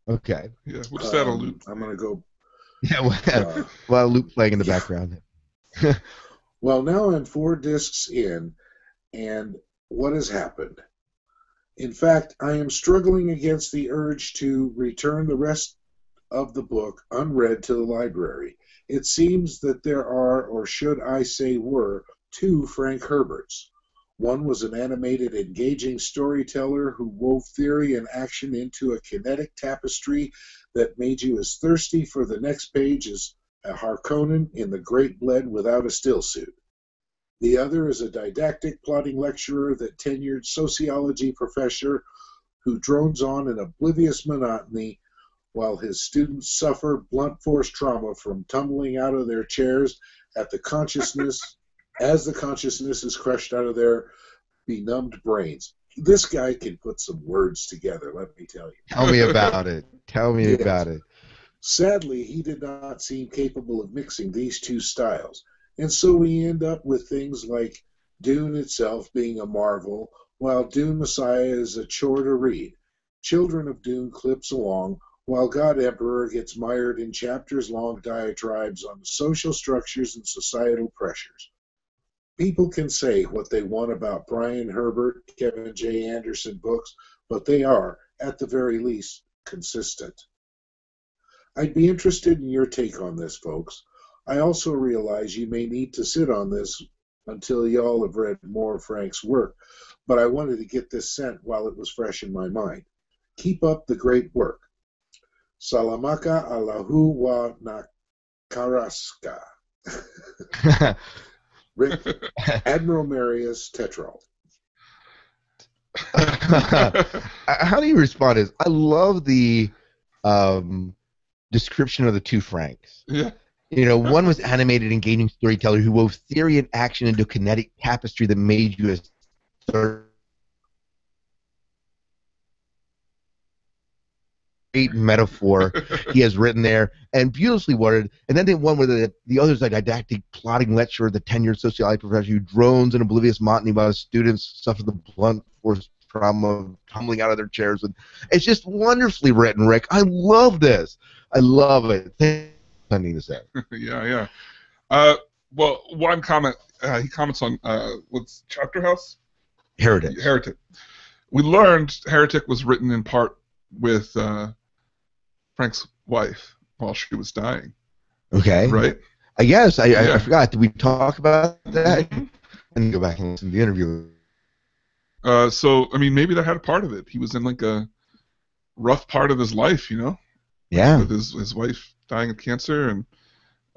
Okay. Yeah, we'll just add a loop. I'm going to go. Yeah. Uh, Well, loop playing in the yeah. background. Well, now I'm 4 discs in, and what has happened? In fact, I am struggling against the urge to return the rest of the book unread to the library. It seems that there are, or should I say were, two Frank Herberts. One was an animated, engaging storyteller who wove theory and action into a kinetic tapestry that made you as thirsty for the next page as a Harkonnen in The Great Bled without a stillsuit. The other is a didactic, plotting lecturer, that tenured sociology professor who drones on in oblivious monotony while his students suffer blunt force trauma from tumbling out of their chairs at the consciousness as the consciousness is crushed out of their benumbed brains. This guy can put some words together, let me tell you. Tell me about it. Tell me Yes. about it. Sadly, he did not seem capable of mixing these two styles, and so we end up with things like Dune itself being a marvel, while Dune Messiah is a chore to read. Children of Dune clips along, while God Emperor gets mired in chapters-long diatribes on the social structures and societal pressures. People can say what they want about Brian Herbert, Kevin J. Anderson books, but they are, at the very least, consistent. I'd be interested in your take on this, folks. I also realize you may need to sit on this until y'all have read more of Frank's work, but I wanted to get this sent while it was fresh in my mind. Keep up the great work. Salamaka Allahu wa Nakaraska. Rick, Admiral Marius Tetrald. How do you respond? Is I love the description of the two Franks. Yeah. You know, one was animated, engaging storyteller who wove theory and action into a kinetic tapestry that made you a great metaphor he has written there and beautifully worded. And then the one where the other is a didactic, plotting lecturer, the tenured sociology professor who drones in oblivious monotony while his students suffer the blunt force trauma of tumbling out of their chairs. And it's just wonderfully written, Rick. I love this. I love it. Something to say. Yeah. Well, one comment. He comments on what's Chapter House? Heretic. We learned Heretic was written in part with Frank's wife while she was dying. Okay. Right? I guess. Yeah. I forgot. Did we talk about that? Mhm. And go back and listen to the interview. So, I mean, maybe that had a part of it. He was in like a rough part of his life, you know? Yeah. With his wife dying of cancer and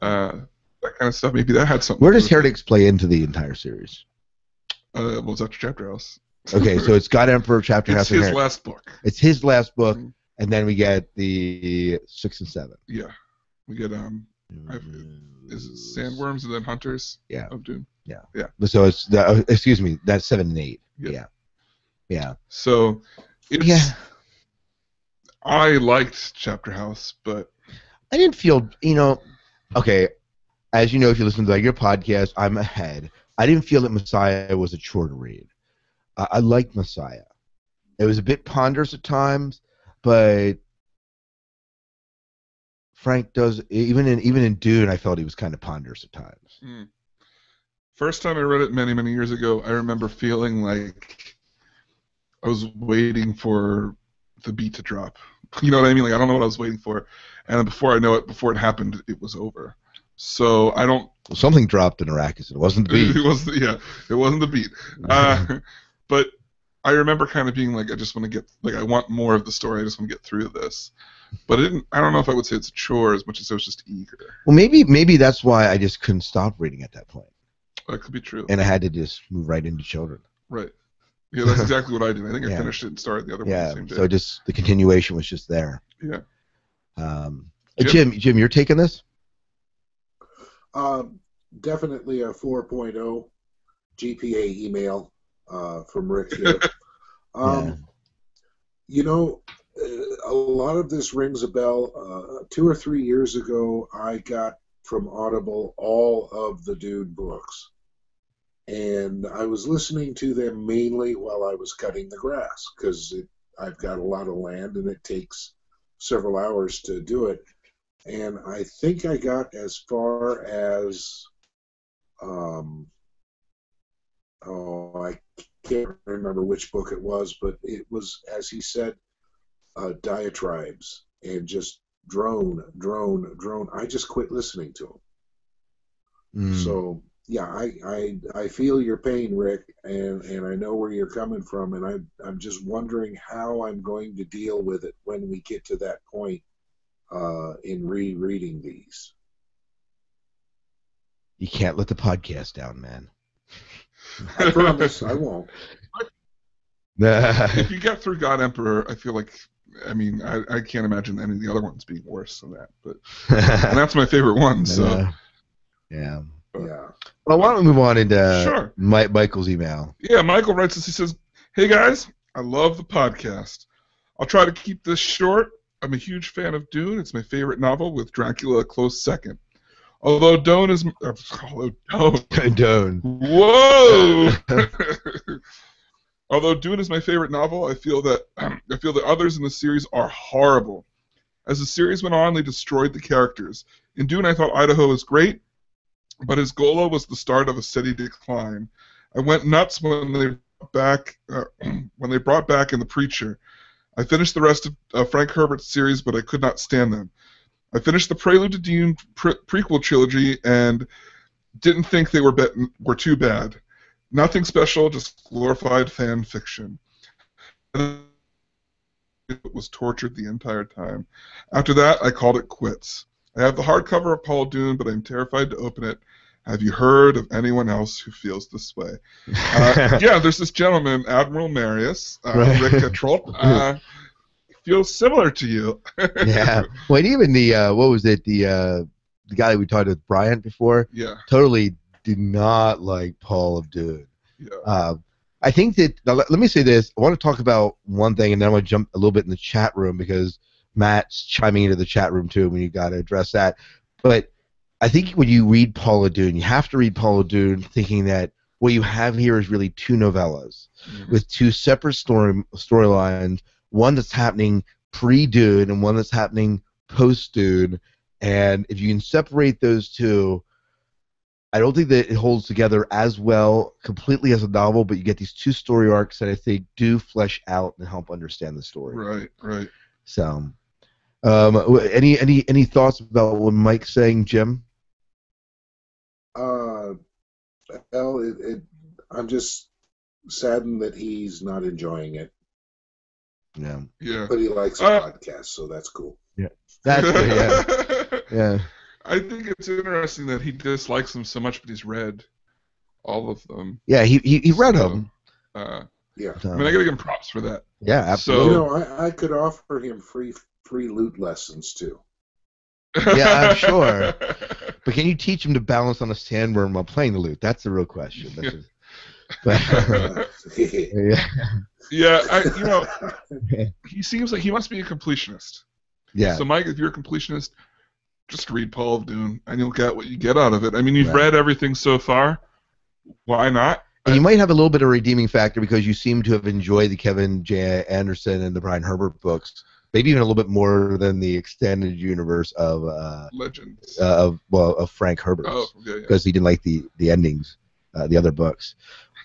that kind of stuff. Maybe that had something Where to does do with Heretics play into the entire series? it. Well, it's after Chapter House. Okay, so it's God Emperor, Chapter It's House, and his Heretics. last book. It's his last book, Mhm. and then we get the 6 and 7. Yeah. We get is it Sandworms and then Hunters Yeah. of Dune. Yeah. Yeah. So it's excuse me, that's 7 and 8. Yeah. Yeah. So it's Yeah. I liked Chapter House, but I didn't feel, okay, as you know, if you listen to your podcast, I'm ahead. I didn't feel that Messiah was a chore to read. I liked Messiah. It was a bit ponderous at times, but Frank does even in Dune. I felt he was kind of ponderous at times. first time I read it many, many years ago, I remember feeling like I was waiting for the beat to drop. You know what I mean? Like, I don't know what I was waiting for. And then before I know it, before it happened, it was over. So I don't... Well, something dropped in Arrakis. It wasn't the beat. It wasn't the beat. But I remember kind of being like, I just want to get... Like, I want more of the story. I just want to get through this. But I don't know if I would say it's a chore as much as I was just eager. Well, maybe that's why I just couldn't stop reading at that point. That could be true. And I had to just move right into children. Right. Yeah, that's exactly what I did. I think I Yeah. finished it and started the other one the same day. So just the continuation was just there. Yeah. Jim, you're taking this? Definitely a 4.0 GPA email from Rick here. You know, a lot of this rings a bell. 2 or 3 years ago, I got from Audible all of the Dune books. and I was listening to them mainly while I was cutting the grass because I've got a lot of land and it takes several hours to do it. And I think I got as far as, um, oh, I can't remember which book it was, but it was, as he said, diatribes and just drone, drone, drone. I just quit listening to him. So yeah, I feel your pain, Rick, and I know where you're coming from, and I'm just wondering how I'm going to deal with it when we get to that point in rereading these. You can't let the podcast down, man. I promise I won't. If you get through God Emperor, I feel like, I mean, I can't imagine any of the other ones being worse than that. But and that's my favorite one. So yeah. Yeah. Well, why don't we move on into Sure. Michael's email? Yeah, Michael writes us. He says, "Hey guys, I love the podcast. I'll try to keep this short. I'm a huge fan of Dune. It's my favorite novel, with Dracula a close second. Although Dune is Dune. Whoa! Although Dune is my favorite novel, I feel that others in the series are horrible. As the series went on, they destroyed the characters. In Dune, I thought Idaho was great, but his Golo was the start of a steady decline. I went nuts when they brought back in the Preacher. I finished the rest of Frank Herbert's series, but I could not stand them. I finished the Prelude to Dune prequel trilogy and didn't think they were too bad. Nothing special, just glorified fan fiction. It was tortured the entire time. After that, I called it quits. I have the hardcover of Paul Dune, but I'm terrified to open it. Have you heard of anyone else who feels this way? Yeah, there's this gentleman, Admiral Marius, Rick Tetralt, feels similar to you. Yeah. Well, and even the what was it? The guy that we talked with, Bryant, before. Yeah. Totally did not like Paul of Dune. Yeah. I think that let me say this. I want to talk about one thing, and then I want to jump a little bit in the chat room because Matt's chiming into the chat room too. When you got to address that, but I think when you read Paul of Dune, you have to read Paul of Dune thinking that what you have here is really two novellas with two separate storylines. One that's happening pre-Dune and one that's happening post-Dune. And if you can separate those two, I don't think that it holds together as well completely as a novel, but you get these two story arcs that I think do flesh out and help understand the story. Right, right. So, any thoughts about what Mike's saying, Jim? Well, I'm just saddened that he's not enjoying it. Yeah. Yeah. But he likes the podcast, so that's cool. Yeah. That's good, yeah. Yeah. I think it's interesting that he dislikes them so much, but he's read all of them. Yeah, he read them. Yeah. I mean, I gotta give him props for that. Yeah, absolutely. So, I could offer him free loot lessons too. Yeah, I'm sure. But can you teach him to balance on a sandworm while playing the lute? That's the real question. Yeah, he seems like he must be a completionist. Yeah. So, Mike, if you're a completionist, just read Paul of Dune, and you'll get what you get out of it. I mean, you've read everything so far. Why not? And you might have a little bit of redeeming factor because you seem to have enjoyed the Kevin J. Anderson and the Brian Herbert books, maybe even a little bit more than the extended universe of Legends of Frank Herbert, because he didn't like the endings, the other books.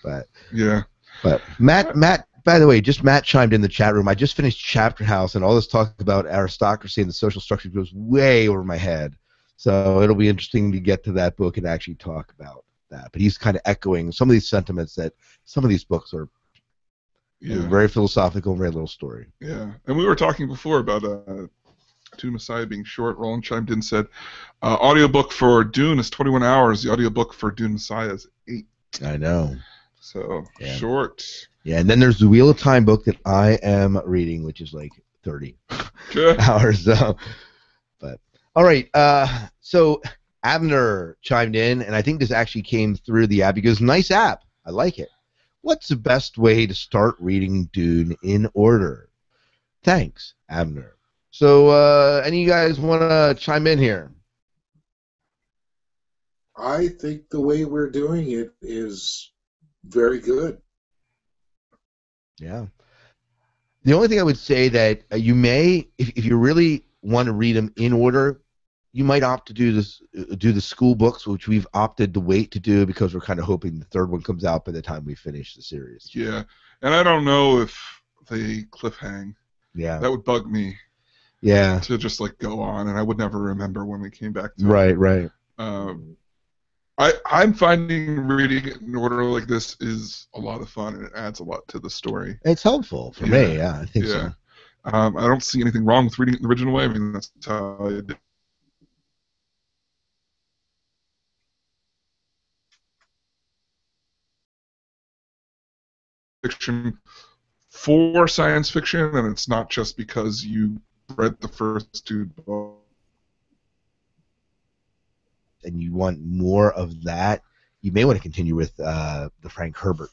But yeah. But Matt. By the way, Matt chimed in the chat room. I just finished Chapter House, and all this talk about aristocracy and the social structure goes way over my head. So it'll be interesting to get to that book and actually talk about that. But he's kind of echoing some of these sentiments that some of these books are very philosophical and very little story. Yeah, and we were talking before about Dune Messiah being short. Roland chimed in and said, audiobook for Dune is 21 hours. The audiobook for Dune Messiah is 8. I know. So, short. Yeah, and then there's the Wheel of Time book that I am reading, which is like 30 hours. So, but all right. So Abner chimed in, and I think this actually came through the app. He goes, "Nice app. I like it. What's the best way to start reading Dune in order?" Thanks, Abner. So, any of you guys want to chime in here? I think the way we're doing it is very good. Yeah. The only thing I would say that you may, if you really want to read them in order, you might opt to do the school books, which we've opted to wait to do because we're kind of hoping the third one comes out by the time we finish the series. Yeah, and I don't know if they cliffhang. Yeah. That would bug me. Yeah. To just like go on, and I would never remember when we came back to Right, it. right. I'm finding reading it in order like this is a lot of fun, and it adds a lot to the story. It's helpful for me. Yeah, I think so. I don't see anything wrong with reading it the original way. I mean, that's how I did. Fiction for science fiction, and it's not just because you read the first two books. And you want more of that, you may want to continue with the Frank Herbert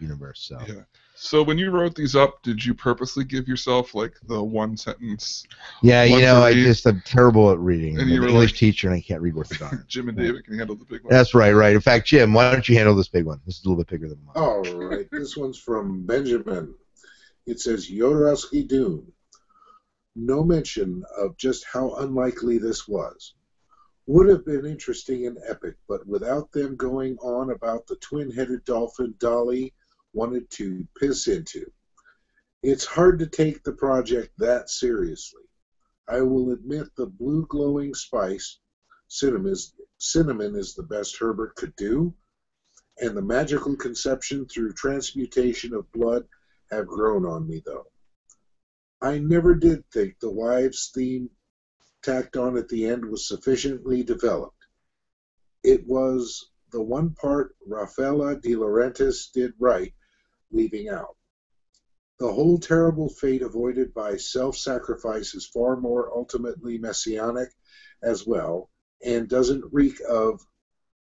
universe. So. Yeah. So when you wrote these up, did you purposely give yourself like the one sentence? Yeah, I'm terrible at reading. And I'm an English teacher, and I can't read worth a darn. Jim and David can handle the big one. That's right. In fact, Jim, why don't you handle this big one? This is a little bit bigger than mine. All right. This one's from Benjamin. It says, Jodorowsky Dune. No mention of just how unlikely this was. Would have been interesting and epic, but without them going on about the twin-headed dolphin Dolly wanted to piss into. It's hard to take the project that seriously. I will admit the blue glowing spice, cinnamon is the best Herbert could do, and the magical conception through transmutation of blood have grown on me, though. I never did think the wives' theme tacked on at the end was sufficiently developed. It was the one part Rafaela de Laurentiis did right, leaving out. The whole terrible fate avoided by self-sacrifice is far more ultimately messianic as well, and doesn't reek of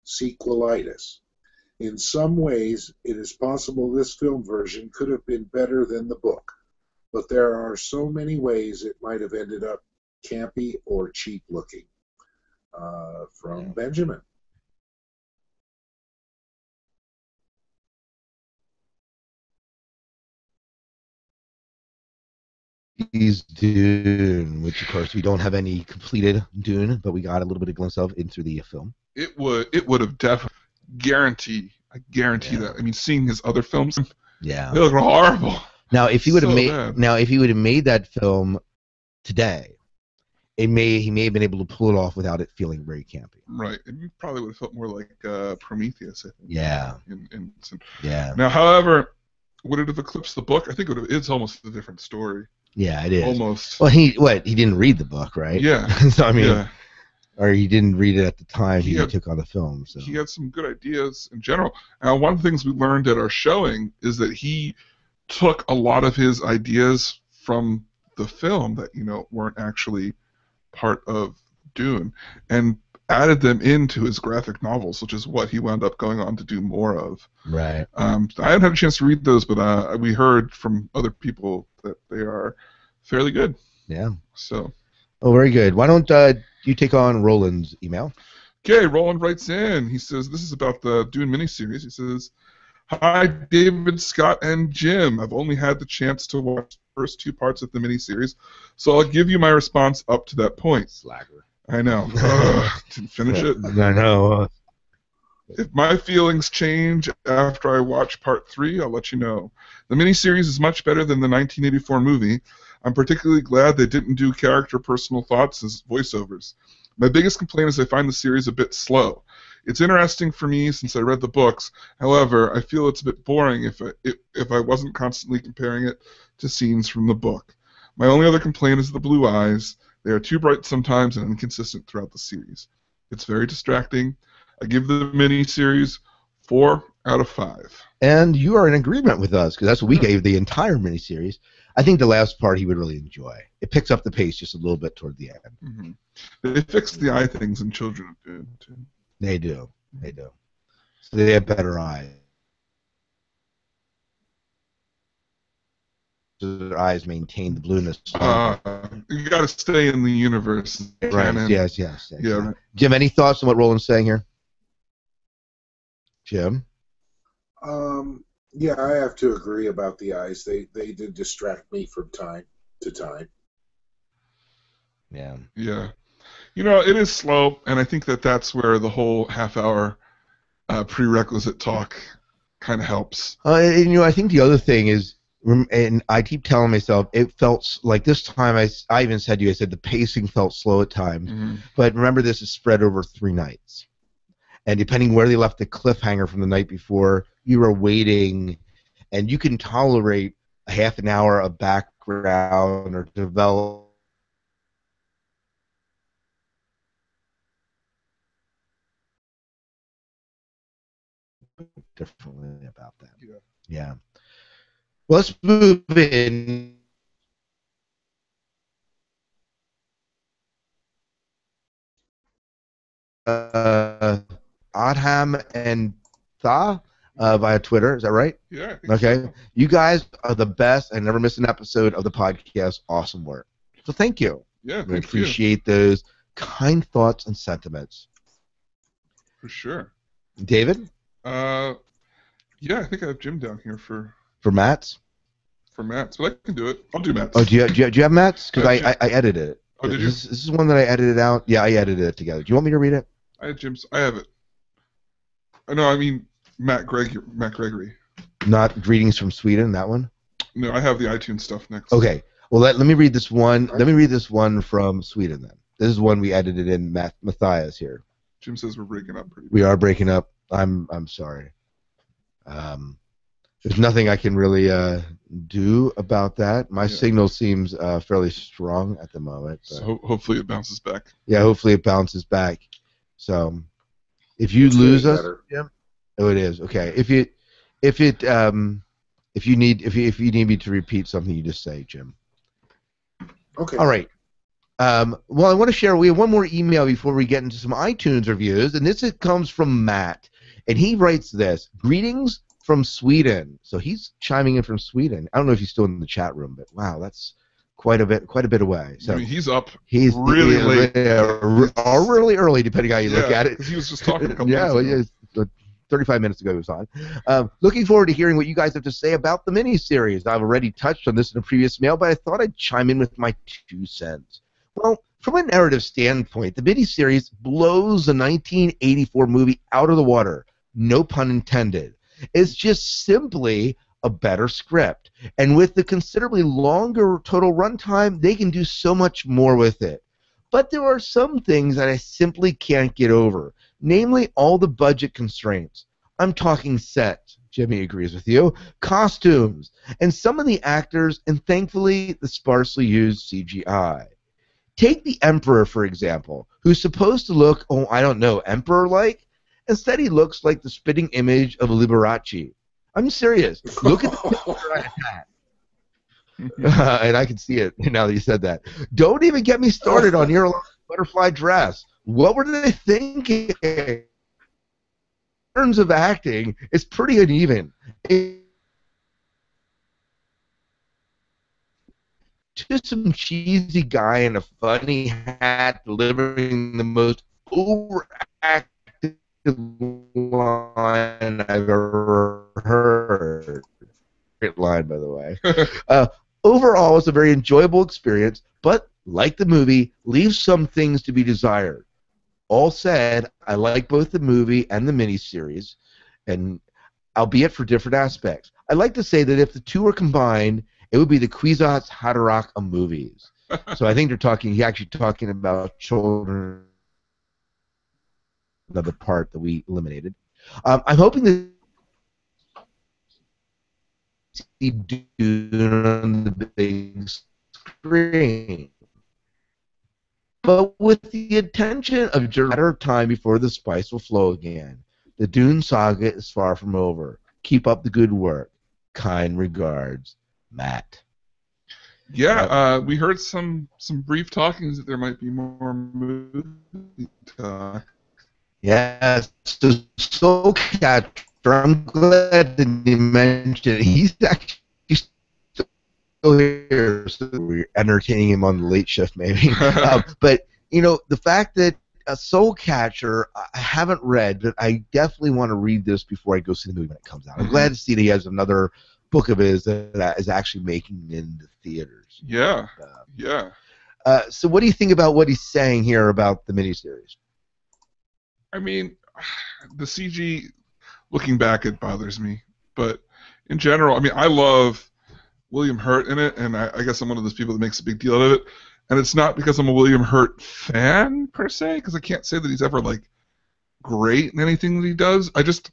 sequelitis. In some ways, it is possible this film version could have been better than the book, but there are so many ways it might have ended up campy or cheap looking. From Benjamin. Is Dune, which of course we don't have any completed Dune, but we got a little bit of glimpse of into the film. It would have definitely I guarantee that. I mean, seeing his other films, they look horrible. Now, if he would have made that film today, he may have been able to pull it off without it feeling very campy. Right. It probably would have felt more like Prometheus, I think. Yeah. Yeah. Now, however, would it have eclipsed the book? I think it's almost a different story. Yeah, it is. Almost. Well, he didn't read the book, right? Yeah. So, I mean, or he didn't read it at the time he took on the film. So. He had some good ideas in general. One of the things we learned at our showing is that he took a lot of his ideas from the film that, weren't actually part of Dune and added them into his graphic novels, which is what he wound up going on to do more of. Right. I haven't had a chance to read those, but we heard from other people that they are fairly good. Yeah. So. Oh, very good. Why don't you take on Roland's email? Okay, Roland writes in. He says, this is about the Dune miniseries. He says, hi, David, Scott, and Jim. I've only had the chance to watch the first two parts of the miniseries, so I'll give you my response up to that point. Slacker. I know. Didn't finish it. I know. If my feelings change after I watch part 3, I'll let you know. The miniseries is much better than the 1984 movie. I'm particularly glad they didn't do character personal thoughts as voiceovers. My biggest complaint is I find the series a bit slow. It's interesting for me since I read the books. However, I feel it's a bit boring if I wasn't constantly comparing it to scenes from the book. My only other complaint is the blue eyes. They are too bright sometimes and inconsistent throughout the series. It's very distracting. I give the miniseries 4 out of 5. And you are in agreement with us, because that's what we gave the entire miniseries. I think the last part he would really enjoy. It picks up the pace just a little bit toward the end. Mm-hmm. They fixed the eye things in Children of Dune, too. They do. So they have better eyes. so their eyes maintain the blueness. You got to stay in the universe. Right. Canon. Yes. Yeah. Right. Jim, any thoughts on what Roland's saying here? Jim? Yeah, I have to agree about the eyes. They did distract me from time to time. Yeah. Yeah. You know, it is slow, and I think that's where the whole half-hour prerequisite talk kind of helps. And, I think the other thing is, and I keep telling myself, it felt like this time, I even said to you, I said the pacing felt slow at times. Mm-hmm. But remember, this is spread over 3 nights. And depending where they left the cliffhanger from the night before, you were waiting, and you can tolerate a half an hour of background or develop differently about that. Yeah. Well, let's move in. Adham and Tha via Twitter. Is that right? Yeah. Okay. So. You guys are the best. I never miss an episode of the podcast. Awesome work. So thank you. Yeah. I appreciate those kind thoughts and sentiments. For sure. David? Yeah, I think I have Jim down here for Matt's. For Matt's, but I can do it. I'll do Matt's. Oh, do you have Matt's? Because I edited it. Oh, did you? This is one that I edited out. Yeah, I edited it together. Do you want me to read it? I had Jim's. I have it. No, I mean Matt Gregory. Not Greetings from Sweden, that one? No, I have the iTunes stuff next. Okay. Well, let me read this one. Let me read this one from Sweden then. This is one we edited in. Matthias here. Jim says we're breaking up pretty bad. We are breaking up. I'm sorry. There's nothing I can really do about that. My signal seems fairly strong at the moment. So hopefully it bounces back. Yeah, hopefully it bounces back. So if you lose us, Jim, oh, it is okay. If you need me to repeat something, you just say, Jim. Okay. All right. Well, I want to share. We have one more email before we get into some iTunes reviews, and this comes from Matt, and he writes this: "Greetings from Sweden." So he's chiming in from Sweden. I don't know if he's still in the chat room, but wow, that's quite a bit away. So I mean, he's up. He's really late, or really early, depending how you look at it. Because he was just talking a couple minutes ago. 35 minutes ago he was on. Looking forward to hearing what you guys have to say about the miniseries. I've already touched on this in a previous mail, but I thought I'd chime in with my 2 cents. Well, from a narrative standpoint, the miniseries blows the 1984 movie out of the water. No pun intended. It's just simply a better script. And with the considerably longer total runtime, they can do so much more with it. But there are some things that I simply can't get over, namely all the budget constraints. I'm talking sets, Jimmy agrees with you, costumes, and some of the actors, and thankfully the sparsely used CGI. Take the Emperor, for example, who's supposed to look, Emperor-like. Instead, he looks like the spitting image of a Liberace. I'm serious. Look at the picture I had. And I can see it now that you said that. Don't even get me started on your butterfly dress. What were they thinking? In terms of acting, it's pretty uneven. Just some cheesy guy in a funny hat delivering the most overacted line I've ever heard. Great line, by the way. Overall, it's a very enjoyable experience, but like the movie, leaves some things to be desired. All said, I like both the movie and the miniseries, and albeit for different aspects. I'd like to say that if the two were combined, it would be the Kwisatz Haderach of movies. So I think he's actually talking about children, another part that we eliminated. I'm hoping that see Dune on the big screen, but with the intention of just a matter of time before the spice will flow again. The Dune saga is far from over. Keep up the good work. Kind regards, Matt. Yeah, we heard some brief talkings that there might be more movie talk. Yes, so Soulcatcher, I'm glad that you mentioned it. He's actually still here, so we're entertaining him on the late shift, maybe. But the fact that Soul Catcher, I haven't read, but I definitely want to read this before I go see the movie when it comes out. I'm glad to see that he has another book of his that is actually making it into theaters. Yeah, yeah. So what do you think about what he's saying here about the miniseries? I mean, the CG, looking back, it bothers me. But in general, I mean, I love William Hurt in it, and I guess I'm one of those people that makes a big deal out of it. And it's not because I'm a William Hurt fan, per se, because I can't say that he's ever, like, great in anything that he does. I just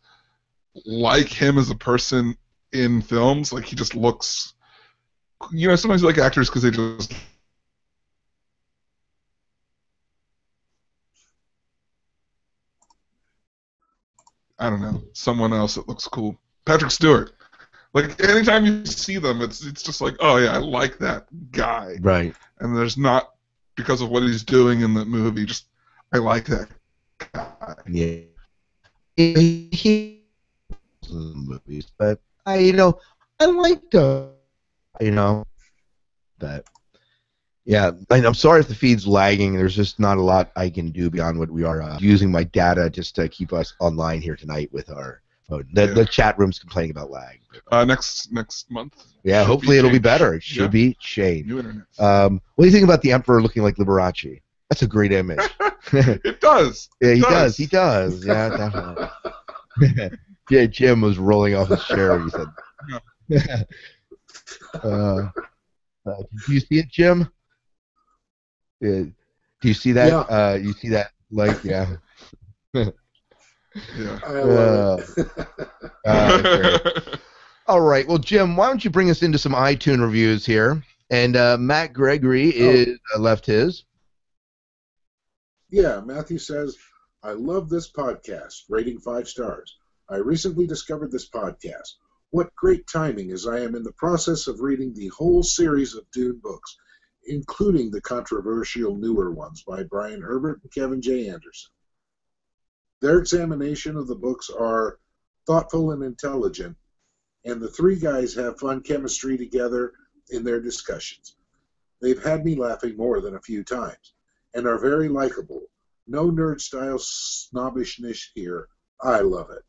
like him as a person in films. Like, he just looks... sometimes you like actors because they just... I don't know, someone else that looks cool. Patrick Stewart. Like, anytime you see them, it's just like, oh, yeah, I like that guy. Right. And there's not, because of what he's doing in the movie, just, I like that guy. Yeah. He movies, but I liked but yeah, I'm sorry if the feed's lagging. There's just not a lot I can do beyond what we are using my data just to keep us online here tonight with our phone. The chat room's complaining about lag. Next month. Yeah, hopefully it'll be better. It should be changed. New internet. What do you think about the Emperor looking like Liberace? That's a great image. It does. Yeah, he does. He does. Yeah, definitely. Yeah, Jim was rolling off his chair. He said. Do you see it, Jim? Do you see that? Yeah. You see that? Like, yeah. Yeah. I love Great. All right. Well, Jim, why don't you bring us into some iTunes reviews here? And Matt Gregory is left his. Yeah, Matthew says, I love this podcast, rating 5 stars. I recently discovered this podcast. What great timing, as I am in the process of reading the whole series of Dune books, including the controversial newer ones by Brian Herbert and Kevin J. Anderson. Their examination of the books are thoughtful and intelligent, and the three guys have fun chemistry together in their discussions. They've had me laughing more than a few times, and are very likable. No nerd-style snobbishness here. I love it.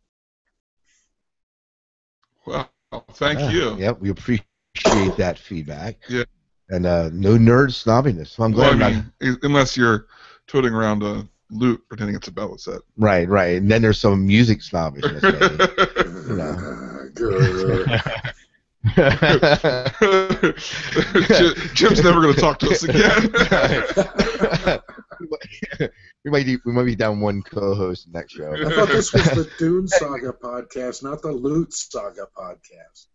Well, thank you. Yep, we appreciate that feedback. Yeah. And no nerd snobbiness. So I'm glad unless you're toting around a lute pretending it's a bella set. Right. And then there's some music snobbishness, maybe. Jim's never going to talk to us again. we might be down one co-host next show. I thought this was the Dune Saga podcast, not the Loot Saga podcast.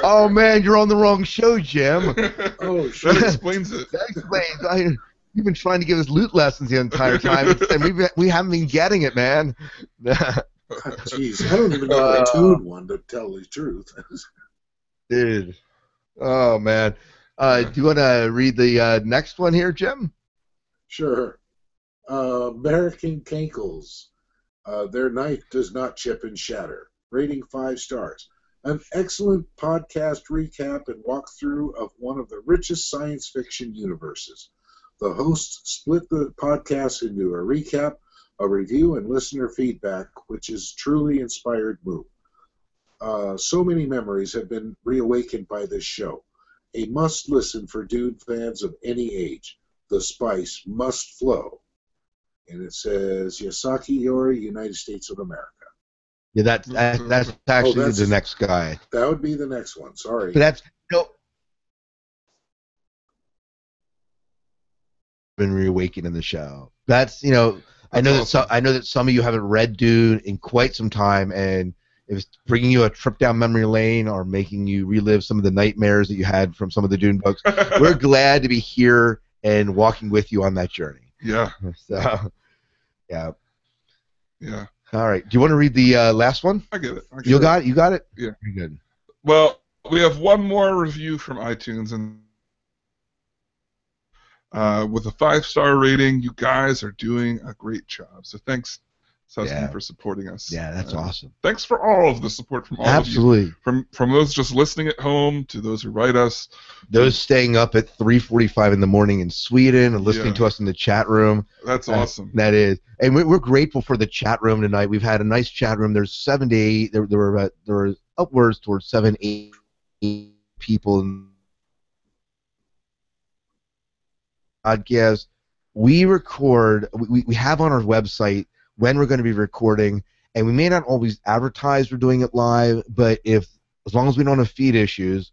Oh man, you're on the wrong show, Jim. Oh, sure. That explains it. That explains. You've been trying to give us loot lessons the entire time, and we haven't been getting it, man. Jeez, I don't even know the Dune one, to tell the truth. Dude. Oh, man. Do you want to read the next one here, Jim? Sure. American Cankles. Their knife does not chip and shatter. Rating 5 stars. An excellent podcast recap and walkthrough of one of the richest science fiction universes. The hosts split the podcast into a recap, a review, and listener feedback, which is truly inspired move. So many memories have been reawakened by this show. A must-listen for Dune fans of any age. The spice must flow. And it says, Yasaki Yori, United States of America. Yeah, that's actually the next guy. That would be the next one. Sorry. But that's been reawakened in the show. That's I know that some of you haven't read Dune in quite some time, and if it's bringing you a trip down memory lane or making you relive some of the nightmares that you had from some of the Dune books, we're glad to be here and walking with you on that journey. Yeah. So, yeah. Yeah. All right. Do you want to read the last one? I get it. You got it? Yeah. Very good. Well, we have one more review from iTunes, and with a 5-star rating, you guys are doing a great job. So thanks Sussman, for supporting us. Yeah, that's awesome. Thanks for all of the support from all Absolutely. of you. From those just listening at home to those who write us. Those staying up at 3:45 in the morning in Sweden and listening to us in the chat room. That's awesome. That is. And we're grateful for the chat room tonight. We've had a nice chat room. There's 7 to 8. There were upwards towards 7, 8 people in podcast. We record, we have on our website when we're going to be recording, and we may not always advertise we're doing it live, but as long as we don't have feed issues,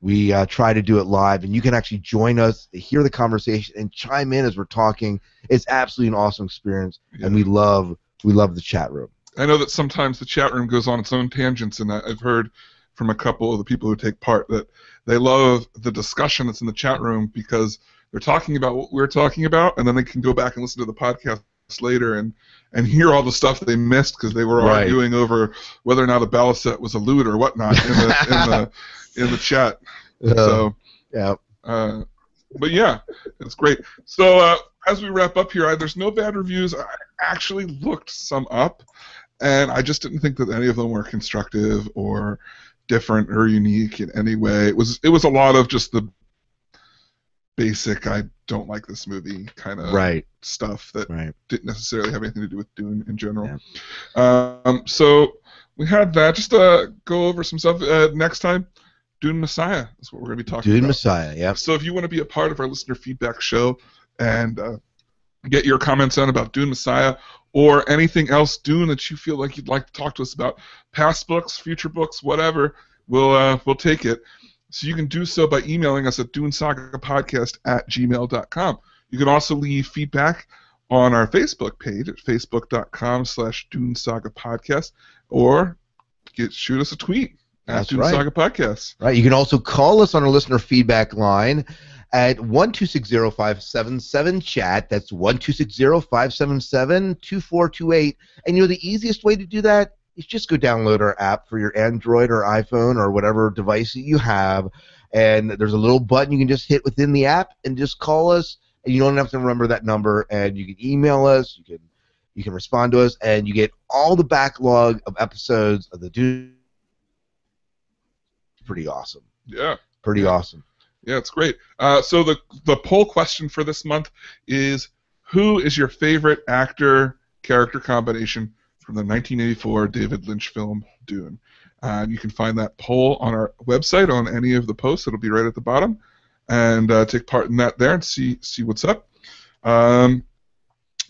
we try to do it live, and you can actually join us, hear the conversation, and chime in as we're talking. It's absolutely an awesome experience, and we love the chat room. I know that sometimes the chat room goes on its own tangents, and I've heard from a couple of the people who take part that they love the discussion that's in the chat room because they're talking about what we're talking about, and then they can go back and listen to the podcast later and hear all the stuff they missed because they were arguing over whether or not a balisette was a loot or whatnot in the chat. So yeah. But yeah, it's great. So as we wrap up here, there's no bad reviews. I actually looked some up, and I just didn't think that any of them were constructive or different or unique in any way. It was a lot of just the basic I don't like this movie kind of stuff that didn't necessarily have anything to do with Dune in general. Yeah. So we had that. Just to go over some stuff next time. Dune Messiah is what we're going to be talking about. Dune Messiah, yeah. So if you want to be a part of our listener feedback show and get your comments on about Dune Messiah or anything else Dune that you feel like you'd like to talk to us about, past books, future books, whatever, we'll take it. So you can do so by emailing us at dunesagapodcast@gmail.com. You can also leave feedback on our Facebook page at facebook.com/dunesagapodcast or shoot us a tweet at Dune Saga Podcast. Right. You can also call us on our listener feedback line at 1-260-577-CHAT. That's 1-260-577-2428. And the easiest way to do that is just go download our app for your Android or iPhone or whatever device that you have, and there's a little button you can just hit within the app and just call us, and you don't have to remember that number, and you can email us, you can respond to us, and you get all the backlog of episodes of the Dune. Pretty awesome. Yeah. Pretty awesome. Yeah, it's great. So the poll question for this month is, who is your favorite actor-character combination from the 1984 David Lynch film Dune? You can find that poll on our website on any of the posts. It'll be right at the bottom, and take part in that there and see what's up. And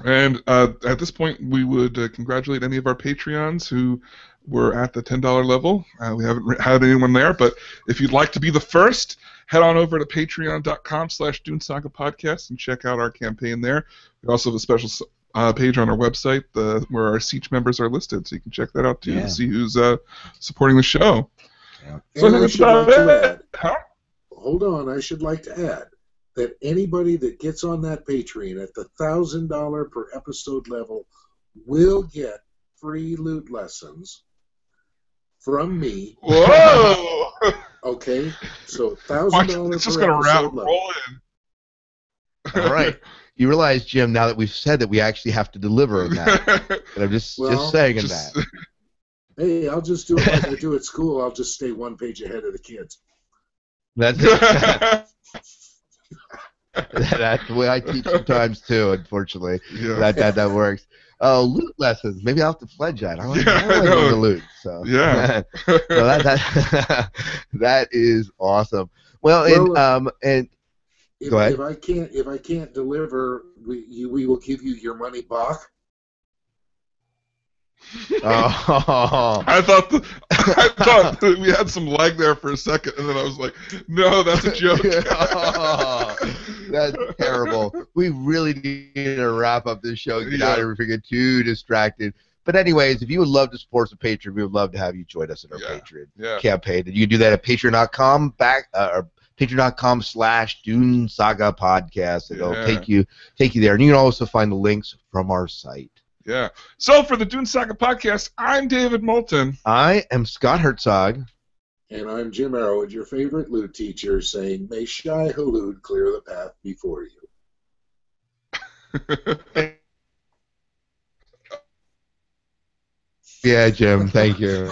at this point, we would congratulate any of our Patreons who were at the $10 level. We haven't had anyone there, but if you'd like to be the first, head on over to patreon.com/DuneSagaPodcast and check out our campaign there. We also have a special page on our website where our Siege members are listed, so you can check that out too to see who's supporting the show. Yeah. So I think that's about it. Hold on, I should like to add that anybody that gets on that Patreon at the $1,000 per episode level will get free loot lessons from me. Whoa! Okay, so $1,000. It's just gonna roll in. All right. You realize, Jim, now that we've said that we actually have to deliver on that. And I'm just saying that. Hey, I'll just do it like I do at school. I'll just stay one page ahead of the kids. That's the way I teach sometimes too, unfortunately. Yeah. That works. Oh, loot lessons. Maybe I'll have to pledge that. I like the loot. So. Yeah. So that is awesome. Well, and go ahead. If I can't deliver, we will give you your money back. Oh. I thought that we had some lag there for a second, and then I was like, "No, that's a joke." That's terrible. We really need to wrap up this show and get out of here if we get too distracted. But anyways, if you would love to support the Patreon, we would love to have you join us in our Patreon campaign. And you can do that at patreon.com/Dune Saga Podcast. It'll take you there. And you can also find the links from our site. Yeah. So for the Dune Saga Podcast, I'm David Moulton. I am Scott Herzog. And I'm Jim Arrowwood, your favorite loot teacher, saying, "May Shai Hulud clear the path before you." Yeah, Jim. Thank you.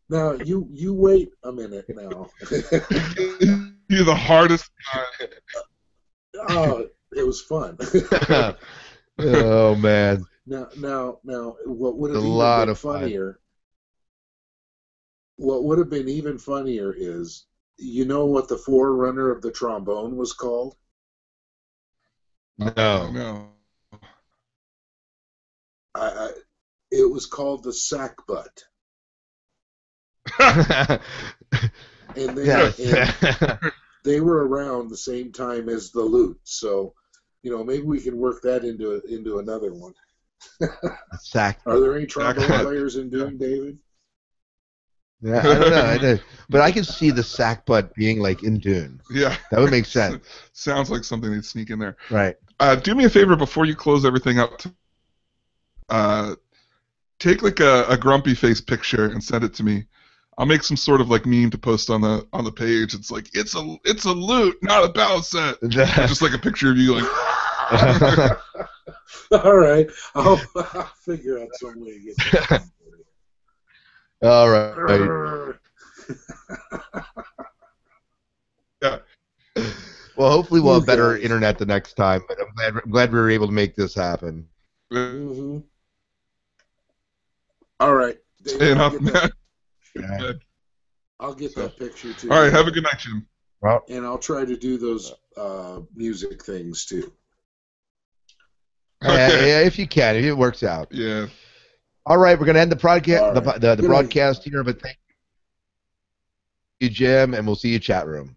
Now you wait a minute now. You're the hardest guy. Oh, it was fun. Oh man, Now, what would a have even lot been of fun. funnier? What would have been even funnier is, you know what the forerunner of the trombone was called? No. No. It was called the sack butt, and Yes. they were around the same time as the lute. So, maybe we can work that into another one. Sack. Are there any trombone Sack butt. players in Dune, David? Yeah, I don't know. But I can see the sack butt being like in Dune. Yeah. That would make sense. Sounds like something they'd sneak in there. Right. Do me a favor before you close everything up. Take like a grumpy face picture and send it to me. I'll make some sort of like meme to post on the page. It's like it's a loot, not a battle set. Just like a picture of you like. All right, I'll figure out some way to get that. All right. Yeah. Well, hopefully we'll have better guys. internet the next time. But I'm glad we were able to make this happen. Mm-hmm. All right, David, Staying up, man. Yeah. I'll get that picture too. All right, have a good night, Jim. Well, And I'll try to do those music things too. yeah, if you can, if it works out. Yeah. All right, we're gonna end the broadcast, All right. the Good broadcast here. But thank you, Jim, and we'll see you chat room.